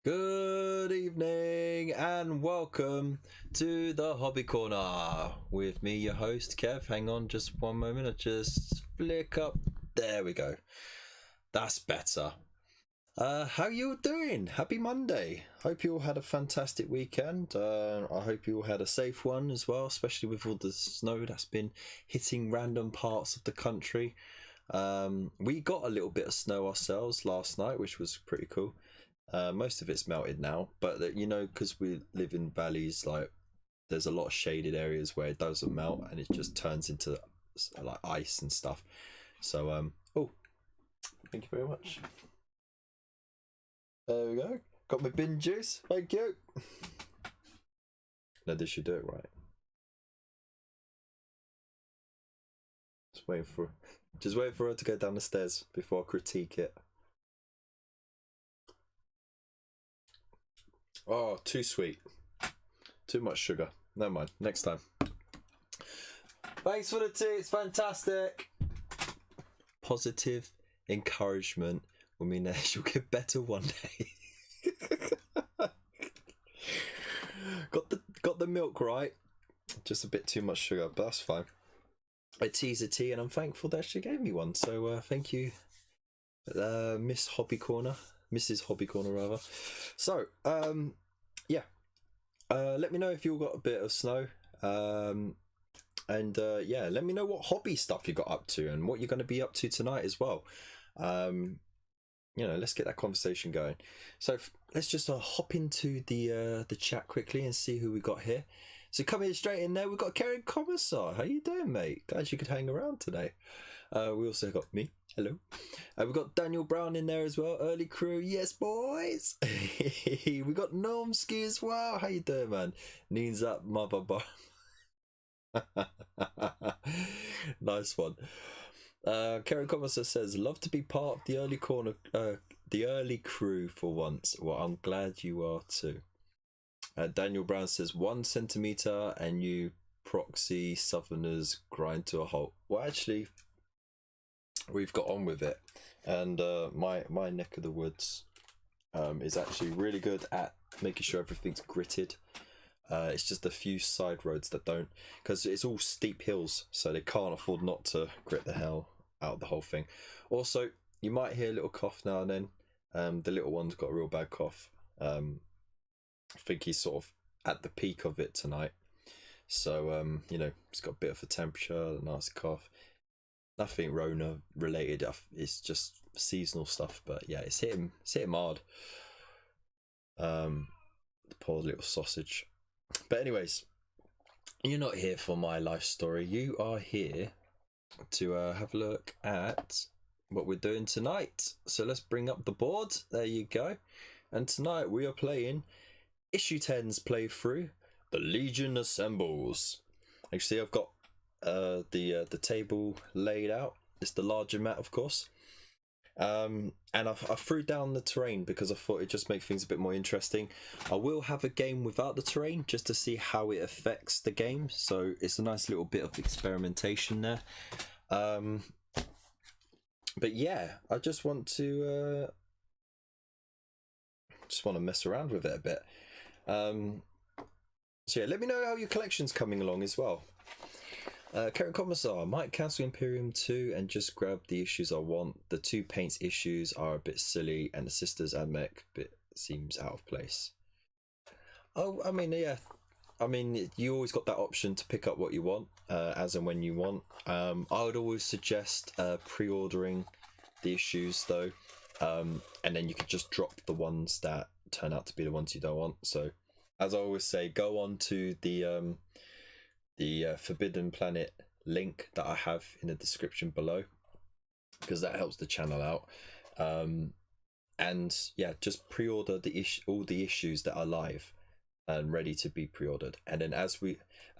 Good evening and welcome to the Hobby Corner with me, your host Kev. Hang on just one moment, I just flick up. There we go. That's better. How you doing? Happy Monday. Hope you all had a fantastic weekend. I hope you all had a safe one as well, especially with all the snow that's been hitting random parts of the country. We got a little bit of snow ourselves last night, which was pretty cool. Most of it's melted now, but you know, because we live in valleys, like there's a lot of shaded areas where it doesn't melt and it just turns into like ice and stuff. So oh, thank you very much. There we go. Got my bin juice. Thank you. Now this should do it right. Just waiting for her to go down the stairs before I critique it. Oh, too sweet. Too much sugar. Never mind. Next time. Thanks for the tea. It's fantastic. Positive encouragement will mean that she'll get better one day. Got the milk right. Just a bit too much sugar, but that's fine. A tea's a tea, and I'm thankful that she gave me one. So thank you, Mrs. Hobby Corner rather. So yeah, let me know if you've got a bit of snow, and yeah, let me know what hobby stuff you got up to and what you're going to be up to tonight as well. You know, let's get that conversation going. So let's just hop into the chat quickly and see who we got here. So coming straight in there, we've got Karen Commissar. How you doing, mate? Glad you could hang around today. We also got me. Hello. We've got Daniel Brown in there as well. Early crew. Yes, boys. We got Normski as well. How you doing, man? Knees up, mother bar. Nice one. Karen Commissar says, love to be part of the early crew for once. Well, I'm glad you are too. Daniel Brown says 1 centimeter and you proxy southerners grind to a halt. Well, actually, we've got on with it, and my neck of the woods is actually really good at making sure everything's gritted. It's just a few side roads that don't, because it's all steep hills, so they can't afford not to grit the hell out of the whole thing. Also, you might hear a little cough now and then. The little one's got a real bad cough. I think he's sort of at the peak of it tonight, so you know, he's got a bit of a temperature, a nasty cough. Nothing Rona related. It's just seasonal stuff, but yeah, it's hit him hard. The poor little sausage. But anyways, you're not here for my life story. You are here to have a look at what we're doing tonight. So let's bring up the board. There you go. And tonight we are playing Issue 10's playthrough, The Legion Assembles. Actually, I've got the table laid out. It's the larger mat, of course, and I threw down the terrain because I thought it'd just make things a bit more interesting. I will have a game without the terrain just to see how it affects the game, so it's a nice little bit of experimentation there. But yeah, I just want to mess around with it a bit. So yeah, let me know how your collection's coming along as well. Karen Commissar, might cancel Imperium 2 and just grab the issues I want. The 2 paints issues are a bit silly and the Sisters and Mech bit seems out of place. Oh, I mean, yeah. I mean, you always got that option to pick up what you want, as and when you want. I would always suggest pre-ordering the issues though, and then you could just drop the ones that turn out to be the ones you don't want. So, as I always say, go on to the Forbidden Planet link that I have in the description below, because that helps the channel out. And yeah, just pre-order all the issues that are live and ready to be pre-ordered. And then as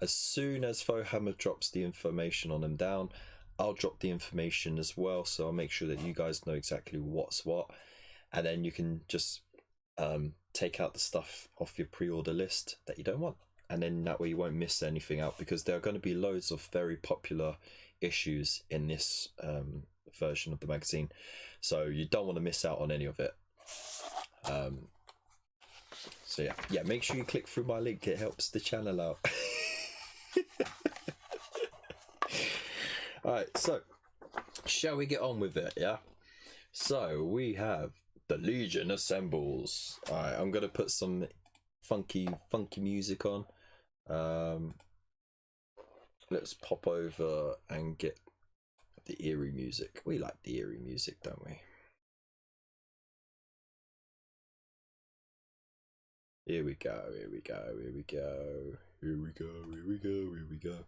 soon as Fauxhammer drops the information on them down, I'll drop the information as well, so I'll make sure that you guys know exactly what's what, and then you can just take out the stuff off your pre-order list that you don't want. And then that way you won't miss anything out, because there are going to be loads of very popular issues in this version of the magazine, so you don't want to miss out on any of it. So yeah, make sure you click through my link. It helps the channel out. All right, so shall we get on with it? Yeah. So we have the Legion assembles. All right, I'm gonna put some funky music on. Let's pop over and get the eerie music. We like the eerie music, don't we? Here we go, here we go, here we go, here we go, here we go, here we go.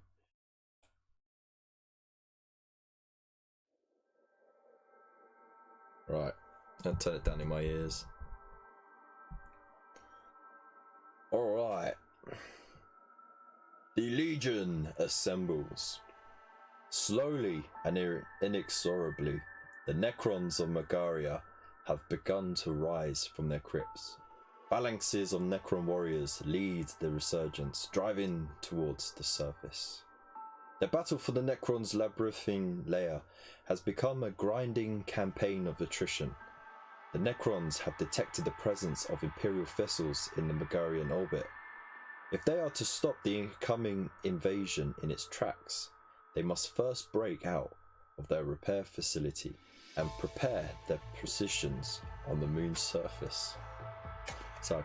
Right, I'll turn it down in my ears. Alright. The Legion assembles. Slowly and inexorably, the Necrons of Magaria have begun to rise from their crypts. Phalanxes of Necron Warriors lead the resurgence, driving towards the surface. The battle for the Necrons' labyrinthine lair has become a grinding campaign of attrition. The Necrons have detected the presence of Imperial vessels in the Megarian orbit. If they are to stop the incoming invasion in its tracks, they must first break out of their repair facility and prepare their positions on the moon's surface. So,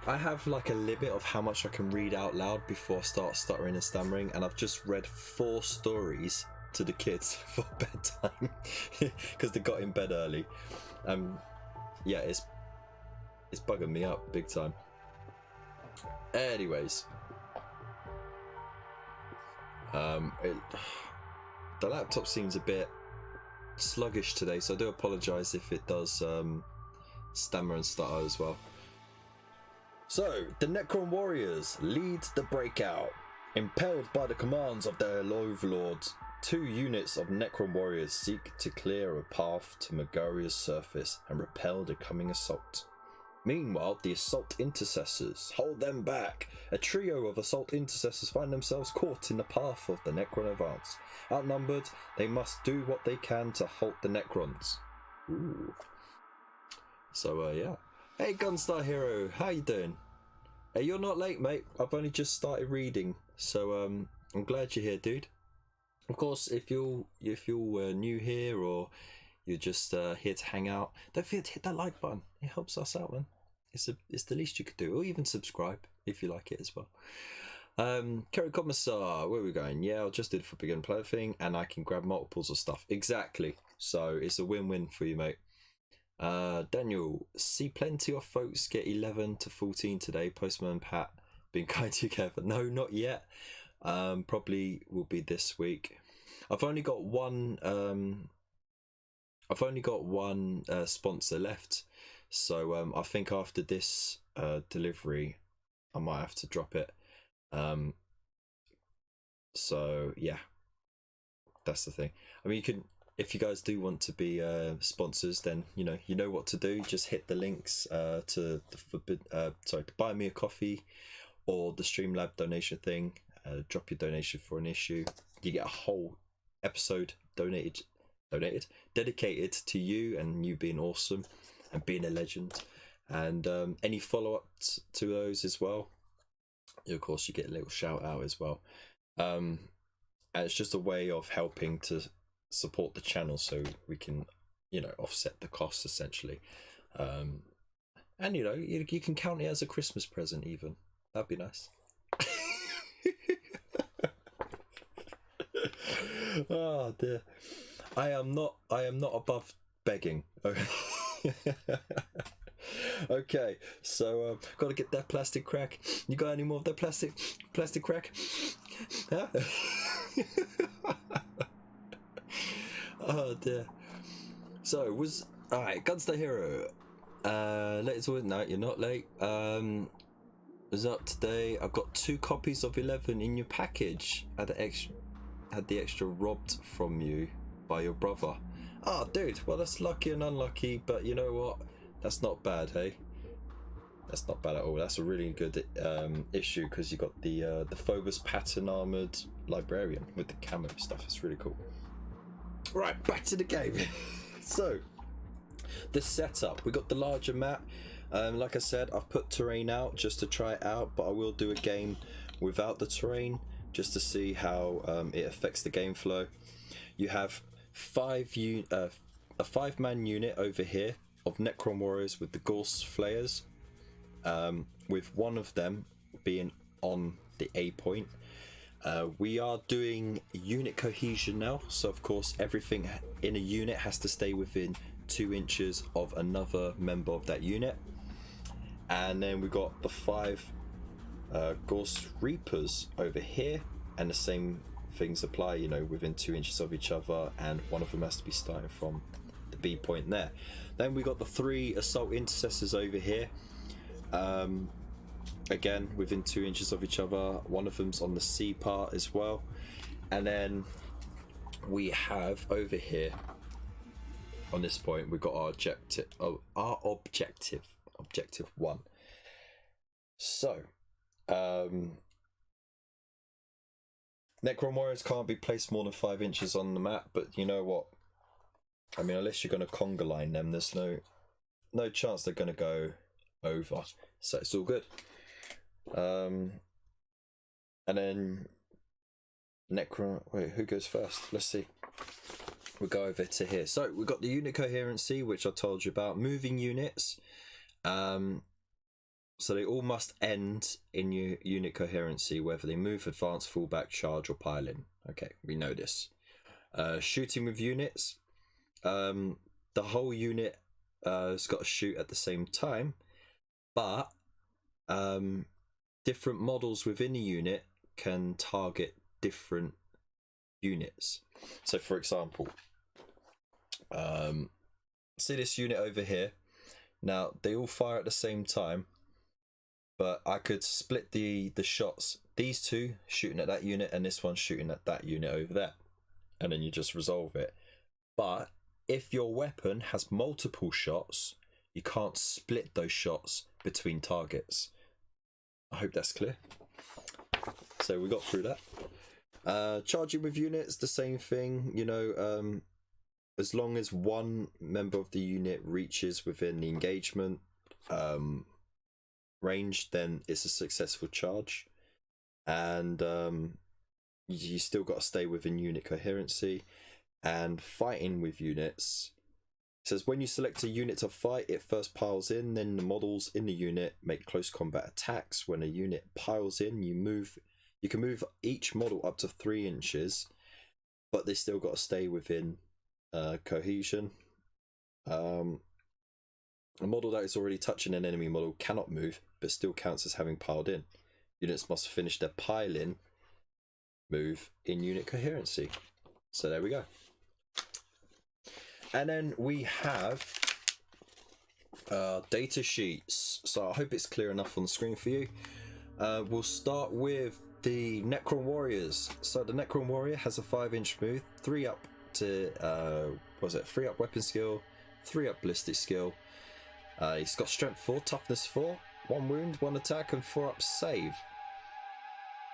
I have like a limit of how much I can read out loud before I start stuttering and stammering, and I've just read 4 stories to the kids for bedtime because they got in bed early. Yeah, it's bugging me up big time. Anyways, the laptop seems a bit sluggish today, so I do apologise if it does stammer and stutter as well. So, the Necron Warriors lead the breakout. Impelled by the commands of their overlords, 2 units of Necron Warriors seek to clear a path to Megaria's surface and repel the coming assault. Meanwhile, the assault intercessors hold them back. A trio of assault intercessors find themselves caught in the path of the Necron advance. Outnumbered, they must do what they can to halt the Necrons. Ooh. So, yeah. Hey, Gunstar Hero, how you doing? Hey, you're not late, mate. I've only just started reading, so I'm glad you're here, dude. Of course, if you're new here or you're just here to hang out, don't forget to hit that like button. It helps us out, man. It's the least you could do, or even subscribe if you like it as well. Kerry Commissar, where are we going? Yeah, I'll just do the for beginner player thing, and I can grab multiples of stuff. Exactly. So it's a win-win for you, mate. Daniel, see plenty of folks get 11 to 14 today. Postman Pat been kind together. No, not yet. Probably will be this week. I've only got one sponsor left, so I think after this delivery I might have to drop it. So yeah, that's the thing. I mean, you can, if you guys do want to be sponsors, then you know what to do. Just hit the links to to buy me a coffee or the Streamlab donation thing. Drop your donation for an issue. You get a whole episode dedicated to you and you being awesome and being a legend. And any follow-ups to those as well, of course, you get a little shout out as well. And it's just a way of helping to support the channel so we can offset the costs essentially. And you can count it as a Christmas present even. That'd be nice. Oh dear. I am not above begging. Okay, so gotta get that plastic crack. You got any more of that plastic crack? Huh? Oh dear. So alright, Gunster Hero. Latest word. No, you're not late. Was up today. I've got 2 copies of 11 in your package. Had the extra robbed from you by your brother. Oh dude, well that's lucky and unlucky, but you know what? That's not bad, hey? That's not bad at all. That's a really good issue because you got the Phobos pattern armored librarian with the camo stuff. It's really cool. Right, back to the game. So the setup, we got the larger map. Like I said, I've put terrain out just to try it out, but I will do a game without the terrain just to see how it affects the game flow. You have a 5-man unit over here of Necron Warriors with the Gauss Flayers, with one of them being on the A point. We are doing unit cohesion now, so of course everything in a unit has to stay within 2 inches of another member of that unit. And then we got the 5 Gauss Reapers over here, and the same things apply, you know, within 2 inches of each other, and one of them has to be starting from the B point there. Then we got the 3 Assault Intercessors over here, again within 2 inches of each other. One of them's on the C part as well. And then we have over here on this point we've got our objective, objective 1. So Necron Warriors can't be placed more than 5 inches on the map, but you know what, I mean, unless you're going to conga line them, there's no chance they're going to go over, so it's all good. And then Necron, wait, who goes first? Let's see. We'll go over to here. So we've got the unit coherency, which I told you about. Moving units, so they all must end in your unit coherency, whether they move, advance, fallback, charge, or pile in. Okay, we know this. Shooting with units, the whole unit has got to shoot at the same time, but different models within a unit can target different units. So for example, see this unit over here. Now they all fire at the same time, but I could split the shots. These 2 shooting at that unit and this one shooting at that unit over there, and then you just resolve it. But if your weapon has multiple shots, you can't split those shots between targets. I hope that's clear. So we got through that. Charging with units, the same thing, you know, as long as one member of the unit reaches within the engagement range, then it's a successful charge. And you still got to stay within unit coherency. And fighting with units, it says when you select a unit to fight, it first piles in, then the models in the unit make close combat attacks. When a unit piles in, you can move each model up to 3 inches, but they still got to stay within cohesion. A model that is already touching an enemy model cannot move, but still counts as having piled in. Units must finish their pile-in move in unit coherency. So there we go. And then we have data sheets. So I hope it's clear enough on the screen for you. We'll start with the Necron Warriors. So the Necron Warrior has a 5-inch move, 3 up to 3 up weapon skill, 3 up ballistic skill. He's got strength 4, toughness 4, 1 wound, 1 attack, and 4 up save.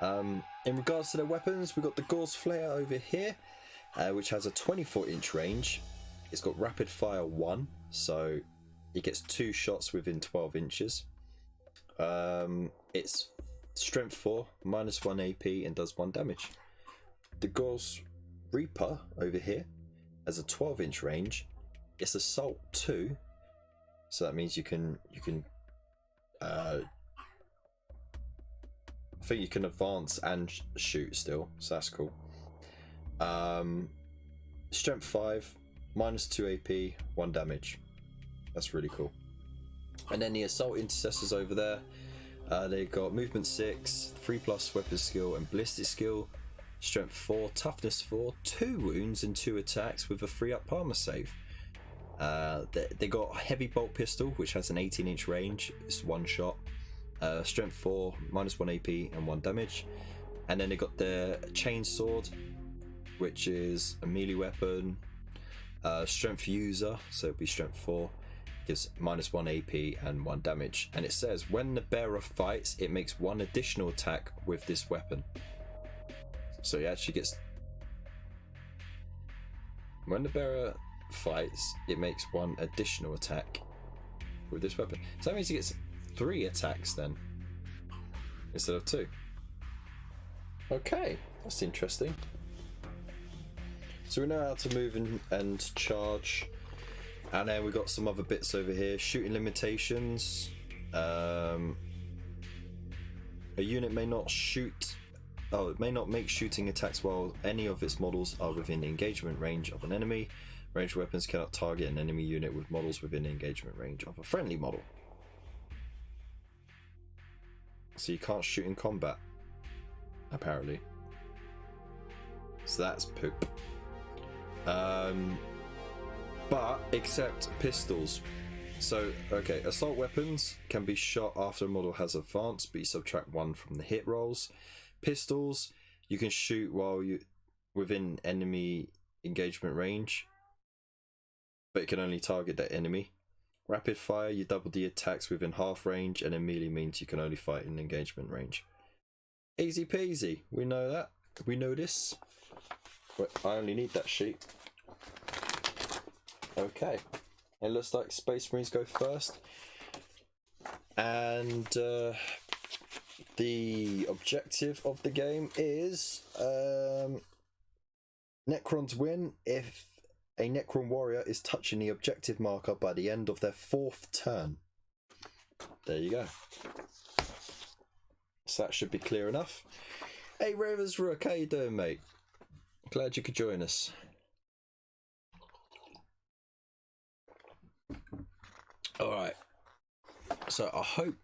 In regards to their weapons, we've got the Gauss Flare over here, which has a 24-inch range. It's got rapid fire 1, so it gets 2 shots within 12 inches. It's strength 4, minus 1 AP, and does 1 damage. The Gauss Reaper over here has a 12-inch range. It's assault 2, so that means you can I think you can advance and shoot still, so that's cool. Strength 5, minus 2 AP, 1 damage. That's really cool. And then the Assault Intercessors over there, they've got movement 6, 3+ weapon skill and ballistic skill, strength 4, toughness 4, 2 wounds and 2 attacks with a 3-up armor save. They got a heavy bolt pistol, which has an 18-inch range. It's 1 shot. Strength 4, minus 1 AP and 1 damage. And then they got their chain sword, which is a melee weapon. Strength user, so it'll be strength 4, gives minus 1 AP and 1 damage. And it says when the bearer fights, it makes 1 additional attack with this weapon. So he actually gets, when the bearer fights, it makes 1 additional attack with this weapon. So that means he gets 3 attacks then, instead of 2. Okay, that's interesting. So we know how to move and charge. And then we've got some other bits over here. Shooting limitations. A unit may not shoot... Oh, it may not make shooting attacks while any of its models are within the engagement range of an enemy. Ranged weapons cannot target an enemy unit with models within the engagement range of a friendly model. So you can't shoot in combat, apparently. So that's poop. But except pistols. So, okay, assault weapons can be shot after a model has advanced, but you subtract 1 from the hit rolls. Pistols, you can shoot while you within enemy engagement range, but it can only target that enemy. Rapid fire, you double the attacks within half range, and then melee means you can only fight in engagement range. Easy peasy, we know that. We know this. But I only need that sheet. Okay, it looks like Space Marines go first, and the objective of the game is Necrons win if a Necron Warrior is touching the objective marker by the end of their 4th turn. There you go. So that should be clear enough. Hey Ravers Rook, how you doing, mate? Glad you could join us. Alright, so I hope,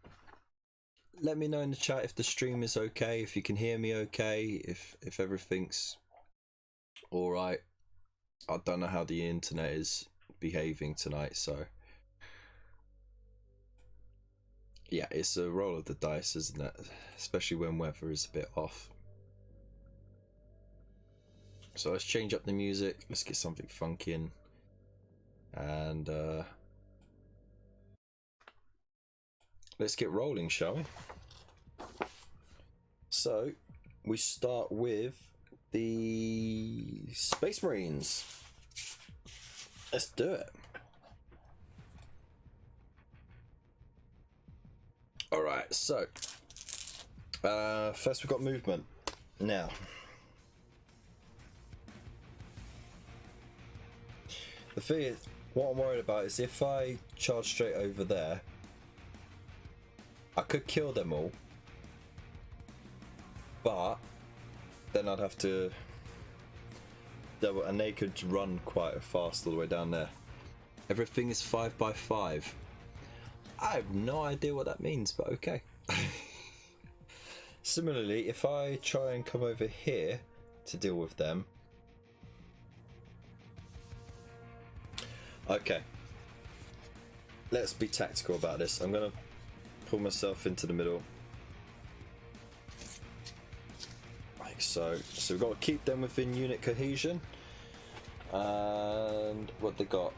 let me know in the chat if the stream is okay, if you can hear me okay, if everything's alright. I don't know how the internet is behaving tonight, so yeah, it's a roll of the dice, isn't it? Especially when weather is a bit off. So let's change up the music, let's get something funky in, and let's get rolling, shall we? So, we start with the Space Marines. Let's do it. Alright, so, first we've got movement. Now, the thing is, what I'm worried about is if I charge straight over there, I could kill them all, but then I'd have to, and they could run quite fast all the way down there. Everything is 5x5. I have no idea what that means, but okay. Similarly, if I try and come over here to deal with them, okay, let's be tactical about this. I'm gonna pull myself into the middle, like so. So we've got to keep them within unit cohesion. And what they got?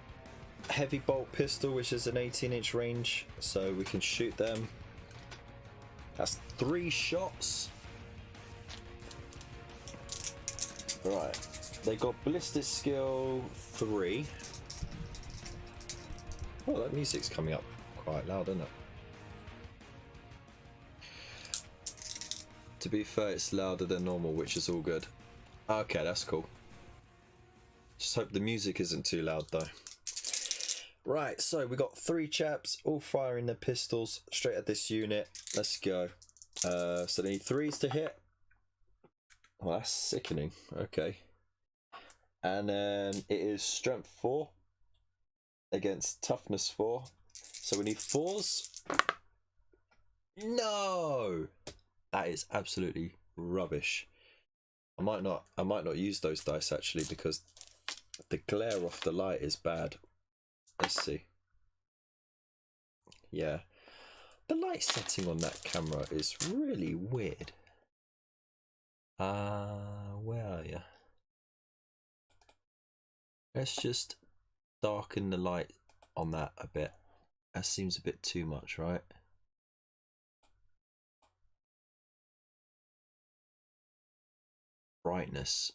Heavy bolt pistol, which is an 18-inch range, so we can shoot them. That's 3 shots. Right, they got ballistic skill 3. Oh, that music's coming up quite loud, isn't it? To be fair, it's louder than normal, which is all good. Okay, that's cool. Just hope the music isn't too loud though. Right, so we got 3 chaps all firing their pistols straight at this unit. Let's go. So they need 3s to hit. Well, that's sickening. Okay. And then it is strength 4 against toughness 4. So we need 4s. No! That is absolutely rubbish. I might not use those dice actually, because the glare off the light is bad. Let's see. Yeah, the light setting on that camera is really weird. Where are you? Let's just darken the light on that a bit. That seems a bit too much, right? Brightness.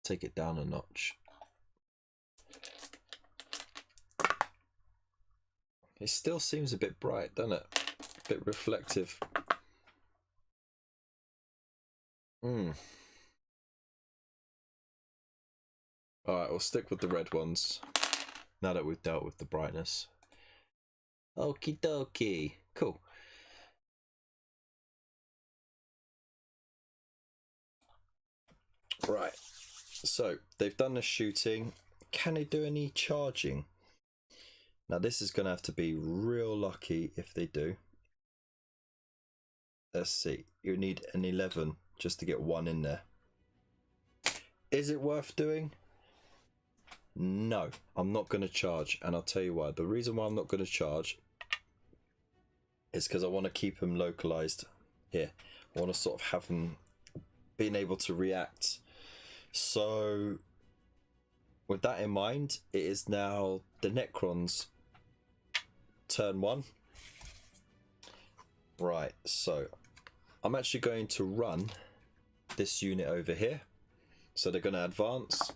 Take it down a notch. It still seems a bit bright, doesn't it? A bit reflective. Alright, we'll stick with the red ones now that we've dealt with the brightness. Okie dokie. Cool. Right. So, they've done the shooting. Can they do any charging? Now, this is going to have to be real lucky if they do. Let's see. You need an 11 just to get one in there. Is it worth doing? No, I'm not going to charge. And I'll tell you why. The reason why I'm not going to charge is because I want to keep them localized here. I want to sort of have them being able to react. So, with that in mind, it is now the Necrons turn 1. Right, so I'm actually going to run this unit over here. So they're going to advance.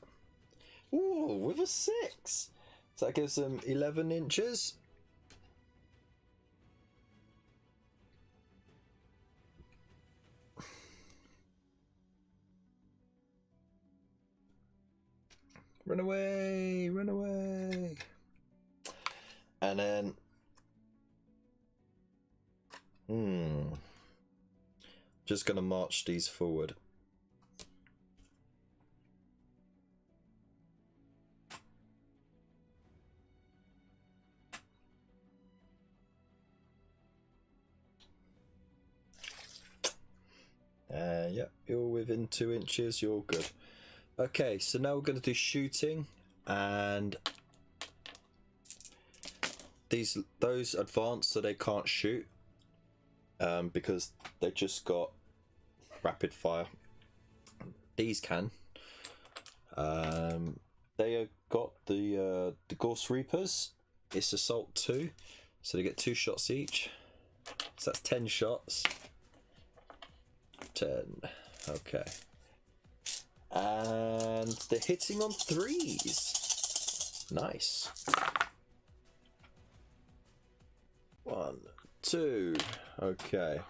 Ooh, with a 6. So that gives them 11 inches. Run away, run away. And then just gonna march these forward. Yep, you're within 2 inches, you're good. Okay, so now we're going to do shooting, and those advance so they can't shoot because they just got rapid fire. These can. They have got the Gauss Reapers. It's assault 2, so they get 2 shots each. So that's 10 shots. 10. Okay. And they're hitting on 3s. Nice. 1, 2. Okay.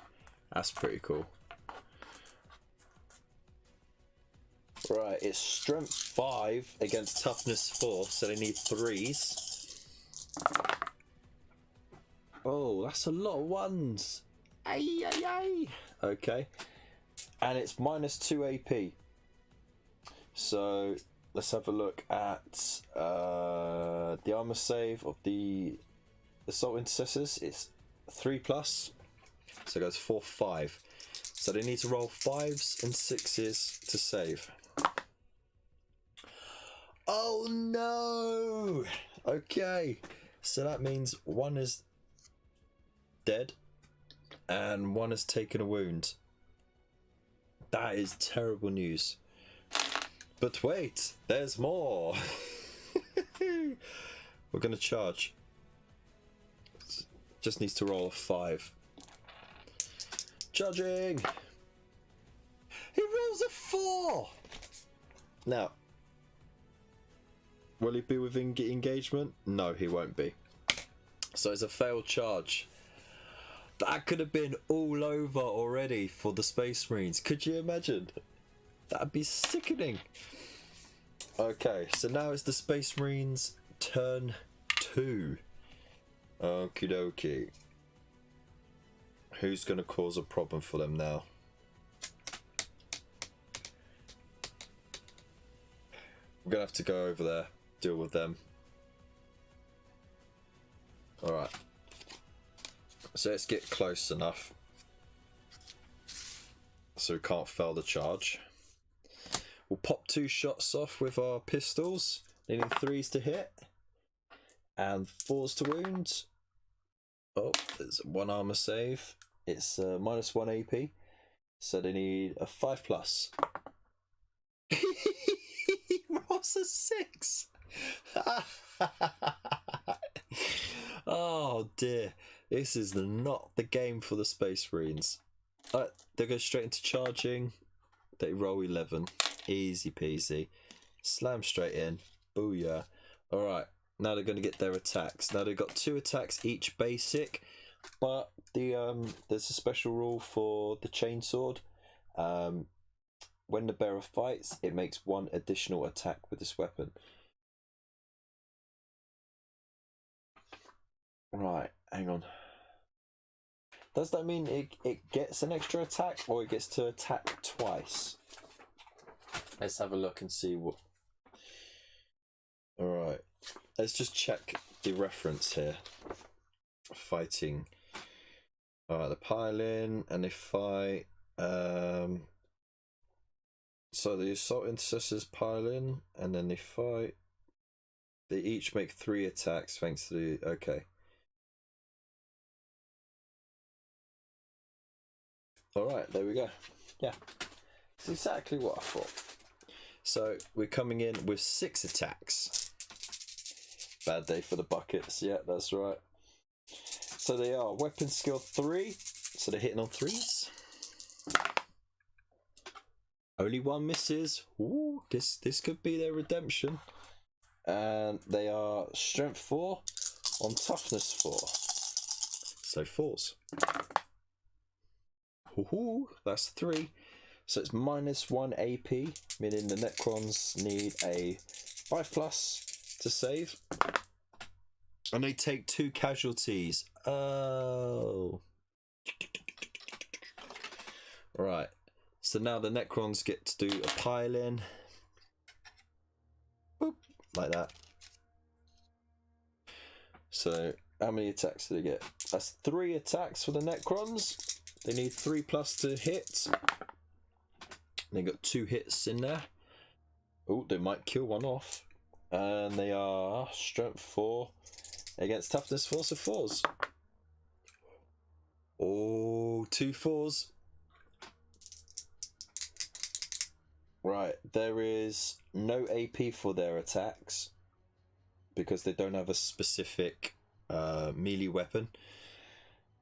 That's pretty cool. Right, it's strength 5 against toughness 4, so they need 3s. Oh, that's a lot of 1s. Ay, ay, ay. Okay. And it's -2 AP. So let's have a look at the armor save of the assault intercessors. It's 3+, so it goes 4-5. So they need to roll 5s and 6s to save. Oh no! Okay, so that means 1 is dead and 1 has taken a wound. That is terrible news. But wait, there's more. We're going to charge. Just needs to roll a 5. Charging. He rolls a 4. Now, will he be within engagement? No, he won't be. So it's a failed charge. That could have been all over already for the Space Marines. Could you imagine? That'd be sickening. Okay, so now it's the Space Marines turn 2. Okie dokie. Who's going to cause a problem for them now? We're going to have to go over there, deal with them. Alright. So let's get close enough so we can't fail the charge. We'll pop 2 shots off with our pistols, needing 3s to hit and 4s to wound. Oh, there's 1 armor save. It's -1 AP, so they need a 5+. He rolls a 6. Oh dear, this is not the game for the Space Marines. They go straight into charging. They roll 11. Easy peasy. Slam straight in. Booyah. Alright, now they're going to get their attacks. Now they've got 2 attacks each basic, but there's a special rule for the chainsword. When the bearer fights, it makes 1 additional attack with this weapon. Right, hang on. Does that mean it gets an extra attack, or it gets to attack twice? Let's have a look and see what... Alright, let's just check the reference here. Fighting. Alright, they pile in and they fight. So the assault intercessors pile in and then they fight. They each make 3 attacks thanks to the... Okay. Alright, there we go. Yeah. It's exactly what I thought. So we're coming in with 6 attacks. Bad day for the buckets. Yeah, that's right. So they are weapon skill 3. So they're hitting on 3s. Only 1 misses. Ooh, this could be their redemption. And they are strength 4 on toughness 4. So 4s. Ooh, that's 3. So it's -1 AP, meaning the Necrons need a 5+ to save. And they take 2 casualties. Oh. Right. So now the Necrons get to do a pile in. Boop, like that. So how many attacks do they get? That's 3 attacks for the Necrons. They need 3+ to hit. They got 2 hits in there. Oh, they might kill 1 off. And they are strength 4 against toughness 4, so 4s. Oh, 2 4s. Right, there is no AP for their attacks because they don't have a specific melee weapon.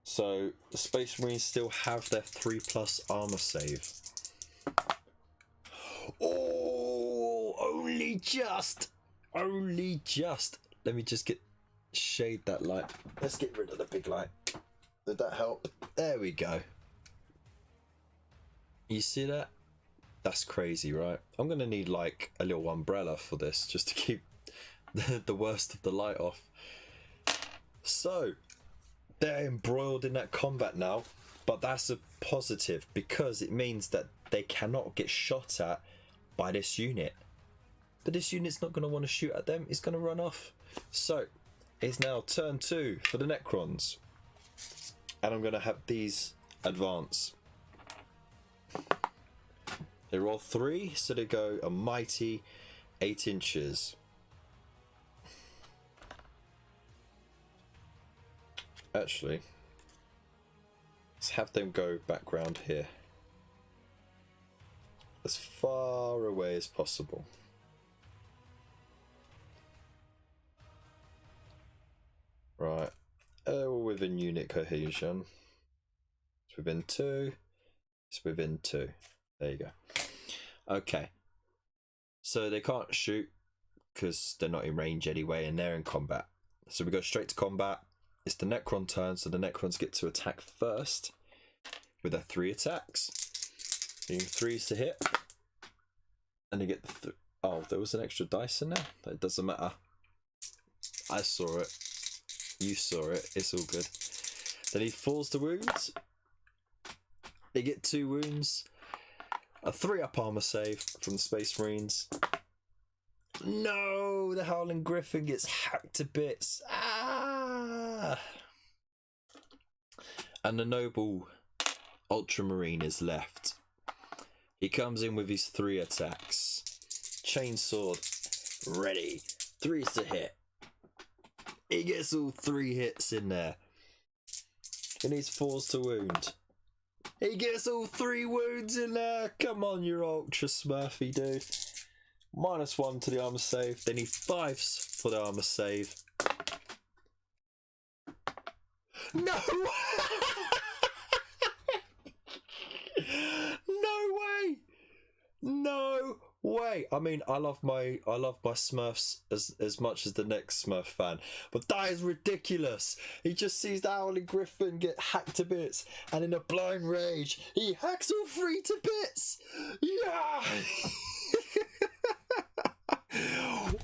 So the Space Marines still have their 3+ armor save. Oh, only just. Let me just shade that light. Let's get rid of the big light. Did that help? There we go. You see that? That's crazy, right? I'm gonna need like a little umbrella for this just to keep the worst of the light off. So they're embroiled in that combat now, but that's a positive because it means that they cannot get shot at by this unit. But this unit's not going to want to shoot at them, it's going to run off. So it's now turn 2 for the Necrons. And I'm going to have these advance. They roll 3, so they go a mighty 8 inches. Actually, let's have them go back round here. As far away as possible. Right. We're within unit cohesion. It's within 2. It's within 2. There you go. Okay. So they can't shoot because they're not in range anyway and they're in combat. So we go straight to combat. It's the Necron turn, so the Necrons get to attack first with their 3 attacks. Using 3s to hit. And they get the... Oh, there was an extra dice in there? That doesn't matter. I saw it. You saw it. It's all good. Then he falls to wounds. They get 2 wounds. A 3-up armor save from the Space Marines. No! The Howling Griffin gets hacked to bits. Ah! And the noble Ultramarine is left. He comes in with his 3 attacks. Chainsword, ready. 3s to hit. He gets all 3 hits in there. He needs 4s to wound. He gets all 3 wounds in there. Come on, you ultra smurfy dude. -1 to the armor save. They need 5s for the armor save. No! No way! No way. I mean, I love my Smurfs as much as the next Smurf fan, but that is ridiculous. He just sees the Owly Griffin get hacked to bits, and in a blind rage, he hacks all three to bits. Yeah.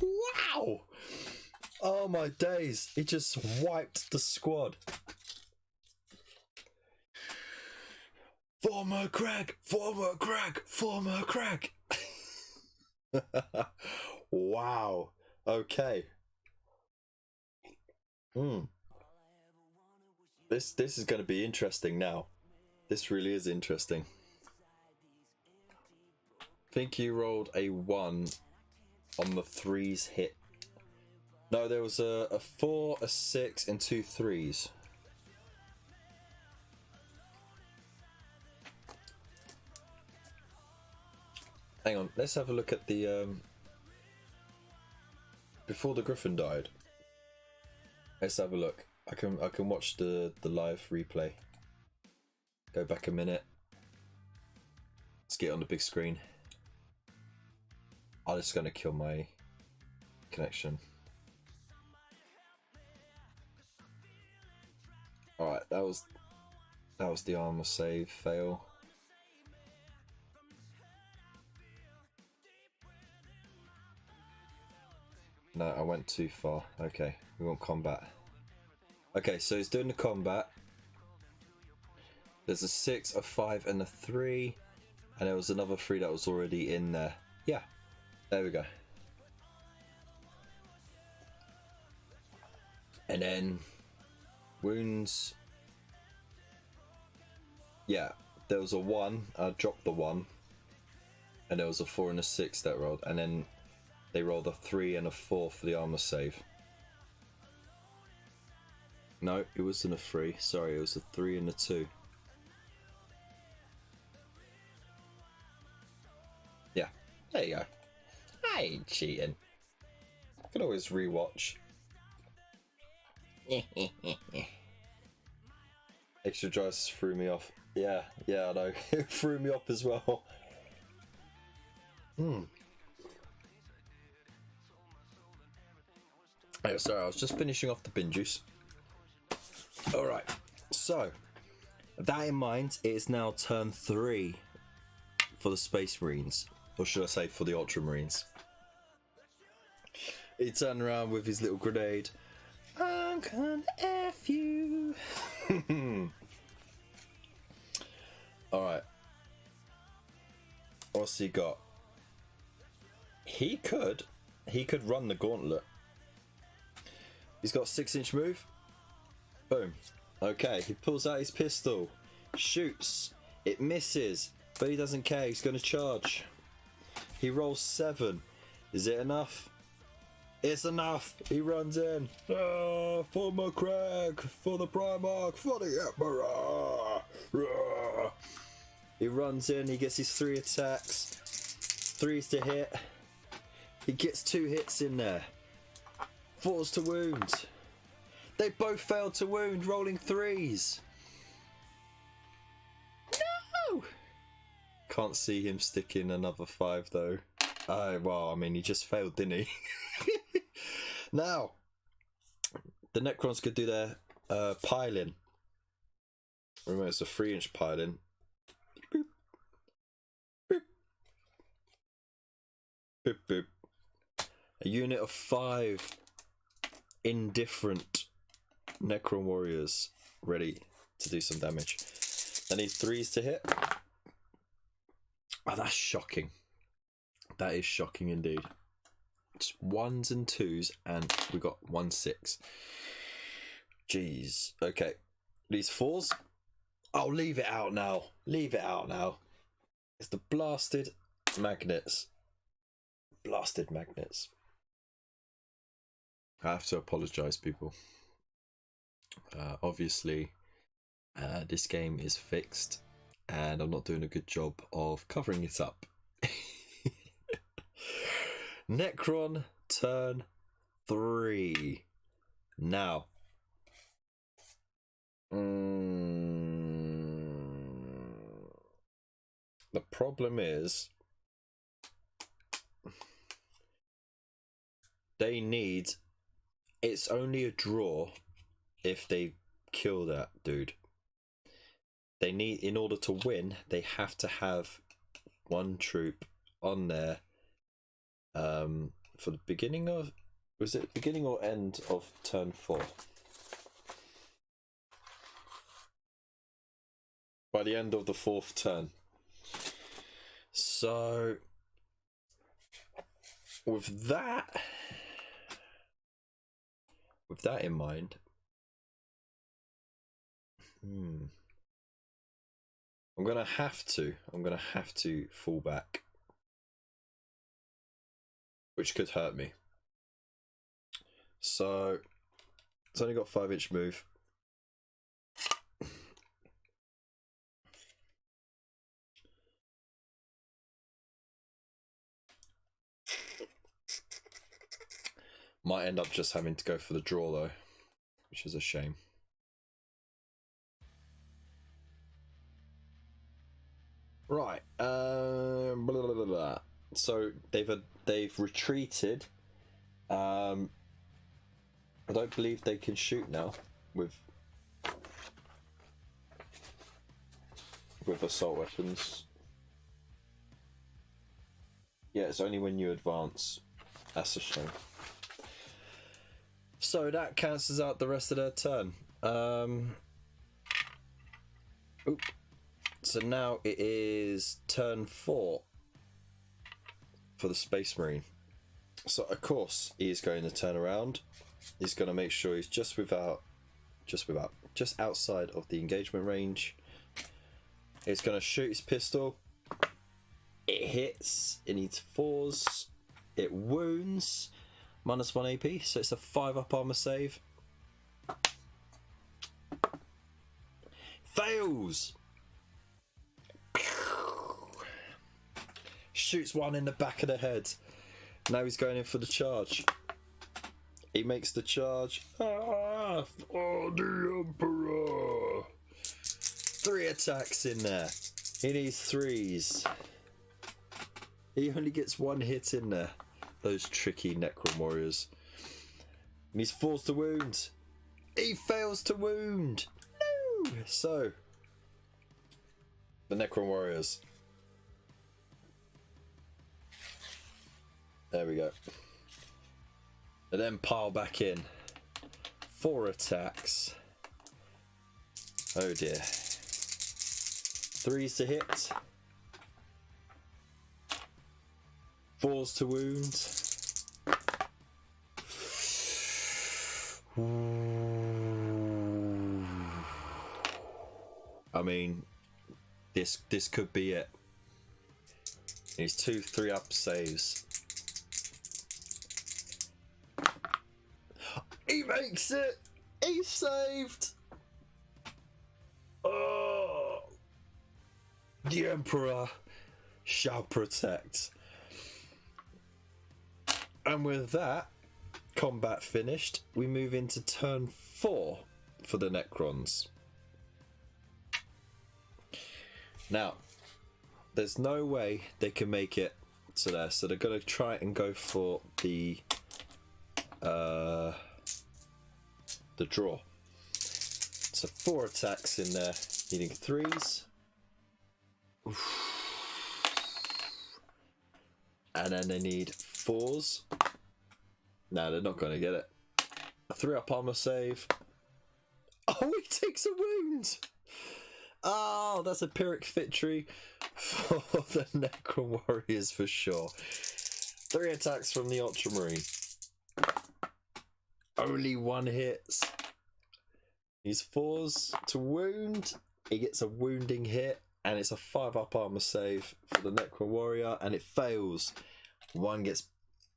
Wow. Oh my days. He just wiped the squad. Former Crag. Wow. Okay. This is going to be interesting now. This really is interesting. I think you rolled a 1 on the 3s hit. No, there was a 4, a 6, and 2 3s. Hang on, let's have a look at the before the Griffin died. Let's have a look. I can watch the live replay. Go back a minute. Let's get it on the big screen. I'm just gonna kill my connection. Alright, that was the armor save fail. No, I went too far. Okay, we want combat. Okay, so he's doing the combat. There's a 6, a 5, and a 3, and there was another 3 that was already in there. Yeah, there we go. And then wounds. Yeah, there was a 1. I dropped the 1, and there was a 4 and a 6 that rolled, and then they rolled a 3 and a 4 for the armor save. No, it wasn't a 3. Sorry, it was a 3 and a 2. Yeah, there you go. I ain't cheating. I can always rewatch. Extra dice threw me off. Yeah, I know. It threw me off as well. Oh, sorry, I was just finishing off the bin juice. Alright, so that in mind, it is now turn 3 for the Space Marines. Or should I say for the Ultramarines. He turned around with his little grenade. I'm gonna F you. Alright. What's he got? He could run the gauntlet. He's got a 6-inch move. Boom. Okay, he pulls out his pistol. Shoots. It misses. But he doesn't care. He's going to charge. He rolls 7. Is it enough? It's enough. He runs in. For McCraig. For the Primarch. For the Emperor. He runs in. He gets his 3 attacks. 3s to hit. He gets 2 hits in there. 4s to wound. They both failed to wound, rolling 3s. No! Can't see him sticking another 5 though. Well, I mean, he just failed, didn't he? Now, the Necrons could do their piling. Remember, it's a 3-inch piling. Boop. Boop. Boop, boop. A unit of 5 indifferent Necron Warriors ready to do some damage. I need 3s to hit. Oh, that's shocking. That is shocking indeed. Just 1s and 2s, and we got 1 6. Jeez. Okay. These 4s. Oh, leave it out now. Leave it out now. It's the blasted magnets. Blasted magnets. I have to apologise, people. Obviously, this game is fixed, and I'm not doing a good job of covering it up. Necron turn 3. Now. The problem is they need. It's only a draw if they kill that dude. They need, in order to win, they have to have one troop on there. For the beginning of, was it beginning or end of turn 4? By the end of the 4th turn. So with that in mind, I'm gonna have to fall back, which could hurt me. So it's only got 5-inch move. Might end up just having to go for the draw though, which is a shame. Right. Blah, blah, blah, blah. So they've retreated. I don't believe they can shoot now with assault weapons. Yeah, it's only when you advance. That's a shame. So that cancels out the rest of their turn. Oop. So now it is turn 4 for the Space Marine. So of course he is going to turn around. He's going to make sure he's just outside of the engagement range. He's going to shoot his pistol. It hits. It needs 4s. It wounds. -1 AP, so it's a 5-up armor save. Fails. Shoots one in the back of the head. Now he's going in for the charge. He makes the charge. Ah, for the Emperor. 3 attacks in there. He needs 3s. He only gets 1 hit in there. Those tricky Necron Warriors. And he's forced to wound. He fails to wound. No! So, the Necron Warriors. There we go. And then pile back in. 4 attacks. Oh dear. 3s to hit. 4s to wound. I mean, this could be it. These 2 3-up saves. He makes it. He's saved. Oh, the Emperor shall protect. And with that combat finished, we move into turn 4 for the Necrons. Now, there's no way they can make it to there, so they're going to try and go for the draw. So 4 attacks in there, needing 3s. Oof. And then they need 4s. No, they're not going to get it. A 3-up armor save. Oh, he takes a wound. Oh, that's a Pyrrhic victory for the Necron Warriors for sure. 3 attacks from the Ultramarine. Only 1 hits. He's 4s to wound. He gets a wounding hit, and it's a 5-up armor save for the Necron Warrior, and it fails. 1 gets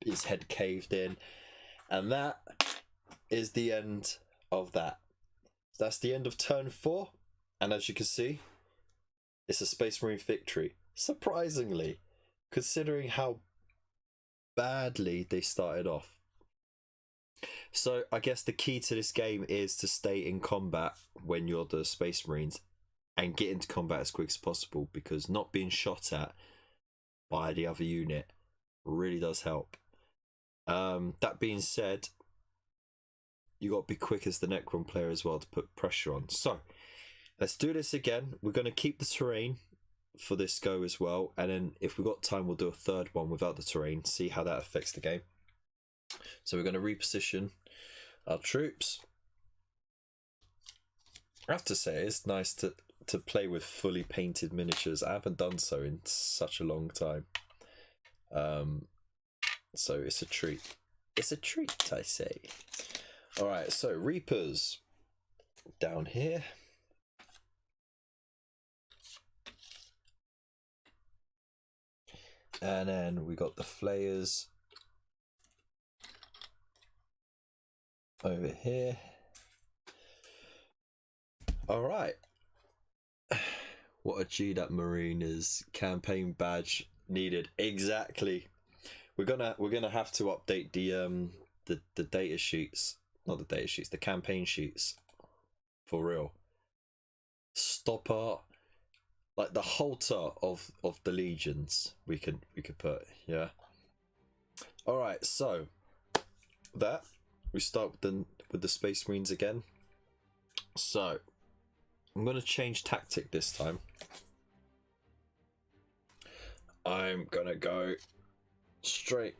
his head caved in, and that is the end of that. That's the end of turn 4, and as you can see, it's a Space Marine victory. Surprisingly, considering how badly they started off. So I guess the key to this game is to stay in combat when you're the Space Marines and get into combat as quick as possible, because not being shot at by the other unit really does help. That being said, you got to be quick as the Necron player as well to put pressure on. So let's do this again. We're going to keep the terrain for this go as well, and then if we've got time, we'll do a third one without the terrain, see how that affects the game. So we're going to reposition our troops. I have to say, it's nice to play with fully painted miniatures. I haven't done so in such a long time. So it's a treat. It's a treat, I say. Alright, so Reapers down here. And then we got the Flayers over here. Alright. What a G that Marine is. Campaign badge needed. Exactly. We're gonna have to update the data sheets. Not the data sheets, the campaign sheets. For real. Stopper. Like the halter of the legions we could put, yeah. Alright, so that we start with the Space Marines again. So I'm gonna change tactic this time. I'm gonna go straight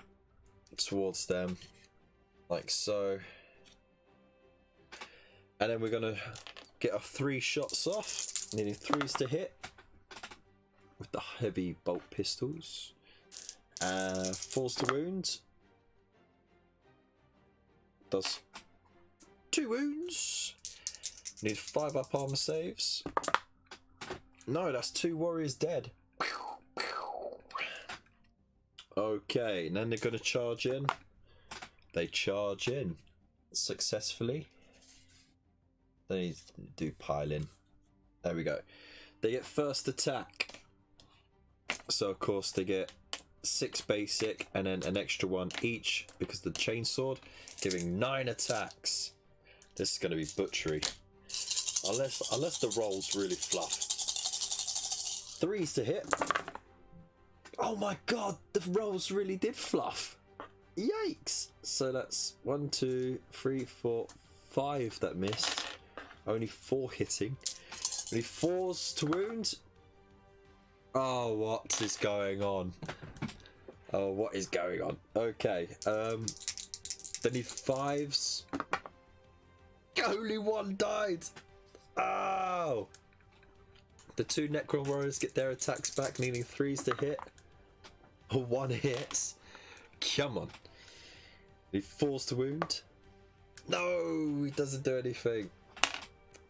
towards them like so. And then we're gonna get our 3 shots off, needing 3s to hit with the heavy bolt pistols. 4s to wound. Does 2 wounds. Need 5 up armor saves. No, that's 2 warriors dead. Okay, and then they're gonna charge in. They charge in successfully. They need to do piling. There we go. They get first attack. So of course they get 6 basic and then an extra 1 each because the chainsword, giving 9 attacks. This is going to be butchery, unless the rolls really fluff. 3s to hit. Oh my god, the rolls really did fluff. Yikes! So that's 1, 2, 3, 4, 5 that missed. Only 4 hitting. Only 4s to wound. Oh, what is going on? Oh, what is going on? Okay, they need 5s. Only 1 died. Oh! The 2 Necron Warriors get their attacks back, needing 3s to hit. 1 hits. Come on. Need 4s to wound. No, he doesn't do anything.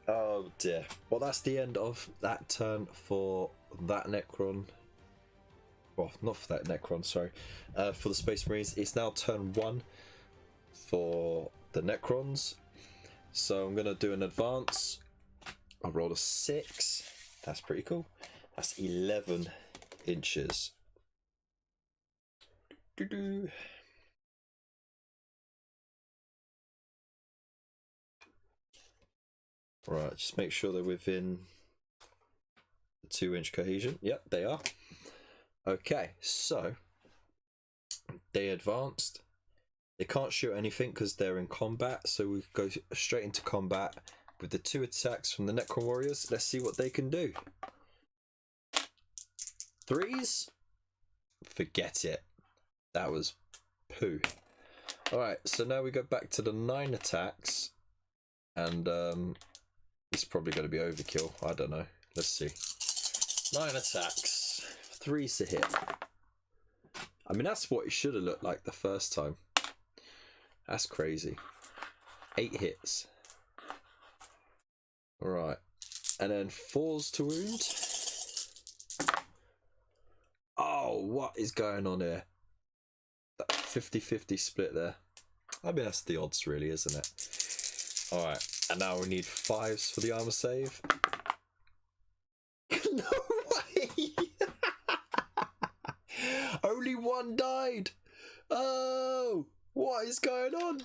Oh dear. Well, that's the end of that turn for that Necron. Well, not for that Necron, sorry. For the Space Marines. It's now turn 1 for the Necrons. So I'm going to do an advance. I rolled a 6. That's pretty cool. That's 11 inches. Right, just make sure they're within the 2-inch cohesion. Yep, they are. Okay, so they advanced. They can't shoot anything because they're in combat, so we go straight into combat with the 2 attacks from the Necron Warriors. Let's see what they can do. 3s? Forget it. That was poo. Alright, so now we go back to the 9 attacks. And it's probably going to be overkill. I don't know. Let's see. 9 attacks. 3s to hit. I mean, that's what it should have looked like the first time. That's crazy. 8 hits. Alright. And then 4s to wound. Oh, what is going on here? That 50-50 split there. I mean, that's the odds really, isn't it? Alright. And now we need 5s for the armor save. No way! Only 1 died! Oh! What is going on?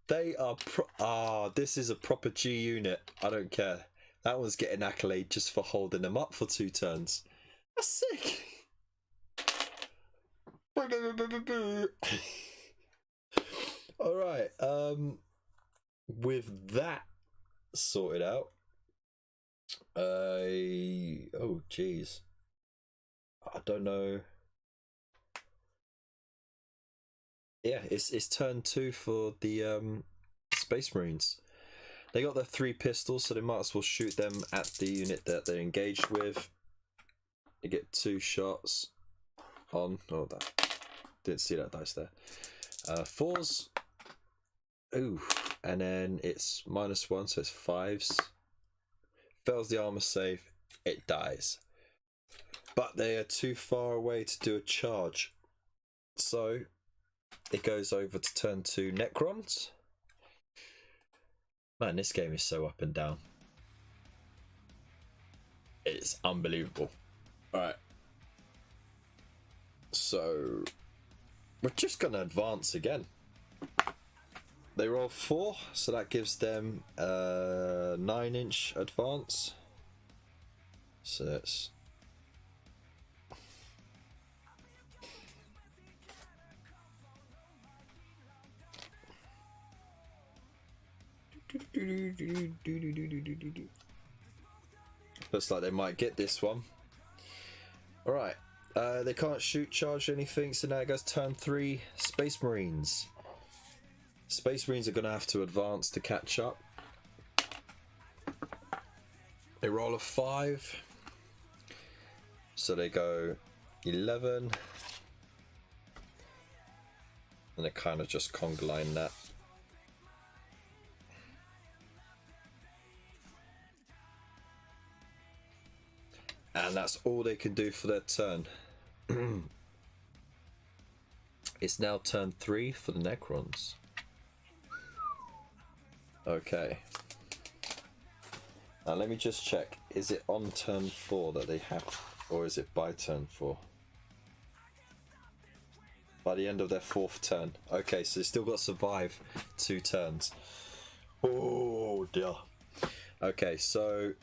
They are this is a proper G unit. I don't care. That one's getting accolade just for holding them up for 2 turns. That's sick. All right. With that sorted out, oh geez, I don't know. Yeah, it's turn 2 for the Space Marines. They got their 3 pistols, so they might as well shoot them at the unit that they're engaged with. They get 2 shots on. Oh, that didn't see that dice there. 4s. Ooh, and then it's -1, so it's 5s. Fails the armor save, it dies. But they are too far away to do a charge, so it goes over to turn 2 Necrons. Man, this game is so up and down. It's unbelievable. Alright. So we're just gonna advance again. They roll 4, so that gives them a 9-inch advance. So that's looks like they might get this one. Alright. They can't shoot, charge, anything, so now it goes turn 3 Space Marines. Space Marines are going to have to advance to catch up. They roll a 5, so they go 11, and they kind of just conga line that. And that's all they can do for their turn. It's now turn 3 for the Necrons. Okay. Now let me just check. Is it on turn 4 that they have, or is it by turn 4? By the end of their 4th turn. Okay, so they still got to survive 2 turns. Oh dear. Okay, so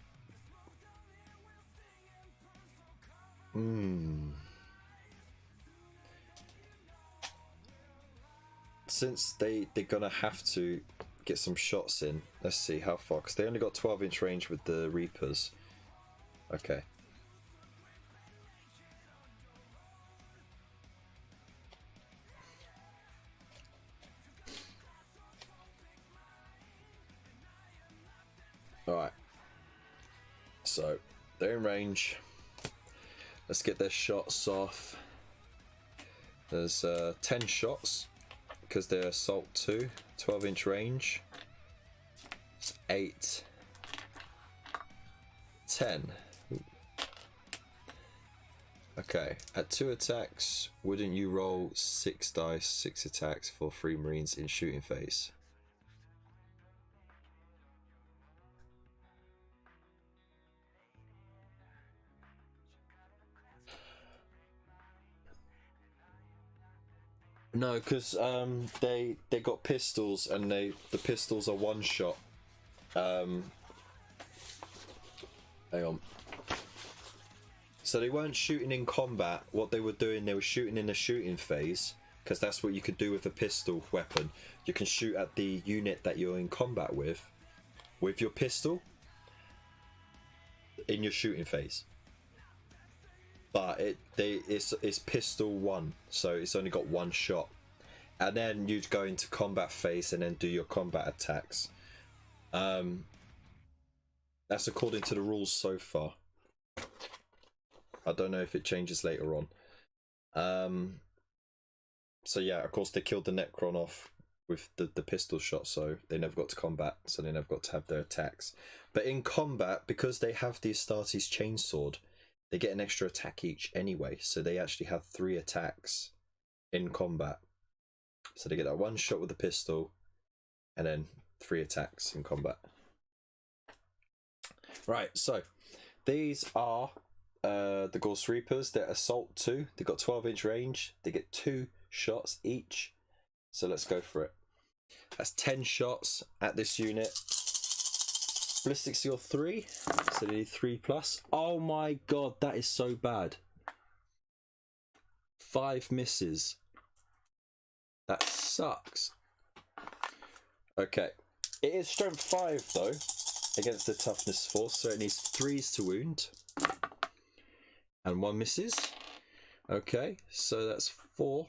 since they're gonna have to get some shots in. Let's see how far, because they only got 12-inch range with the Reapers. Okay. Alright. So, they're in range. Let's get their shots off. There's 10 shots, because they're Assault 2. 12-inch range. It's 8. 10. Ooh. Okay, at 2 attacks, wouldn't you roll 6 dice, 6 attacks for 3 Marines in shooting phase? No, because they got pistols, and the pistols are 1 shot. Hang on. So they weren't shooting in combat. What they were doing, they were shooting in the shooting phase, because that's what you could do with a pistol weapon. You can shoot at the unit that you're in combat with your pistol in your shooting phase. But it's pistol 1, so it's only got 1 shot, and then you'd go into combat phase and then do your combat attacks. That's according to the rules so far. I don't know if it changes later on. So yeah, of course they killed the Necron off with the pistol shot, so they never got to combat, so they never got to have their attacks. But in combat, because they have the Astartes chainsword, they get an extra attack each anyway, so they actually have 3 attacks in combat. So they get that 1 shot with the pistol, and then 3 attacks in combat. Right, so these are the Gauss Reapers. They're Assault 2. They've got 12-inch range. They get 2 shots each. So let's go for it. That's 10 shots at this unit. Ballistic Seal 3, so they need 3+. Oh my god, that is so bad. 5 misses. That sucks. Okay. It is strength 5 though, against the toughness 4, so it needs 3s to wound. And 1 misses. Okay, so that's 4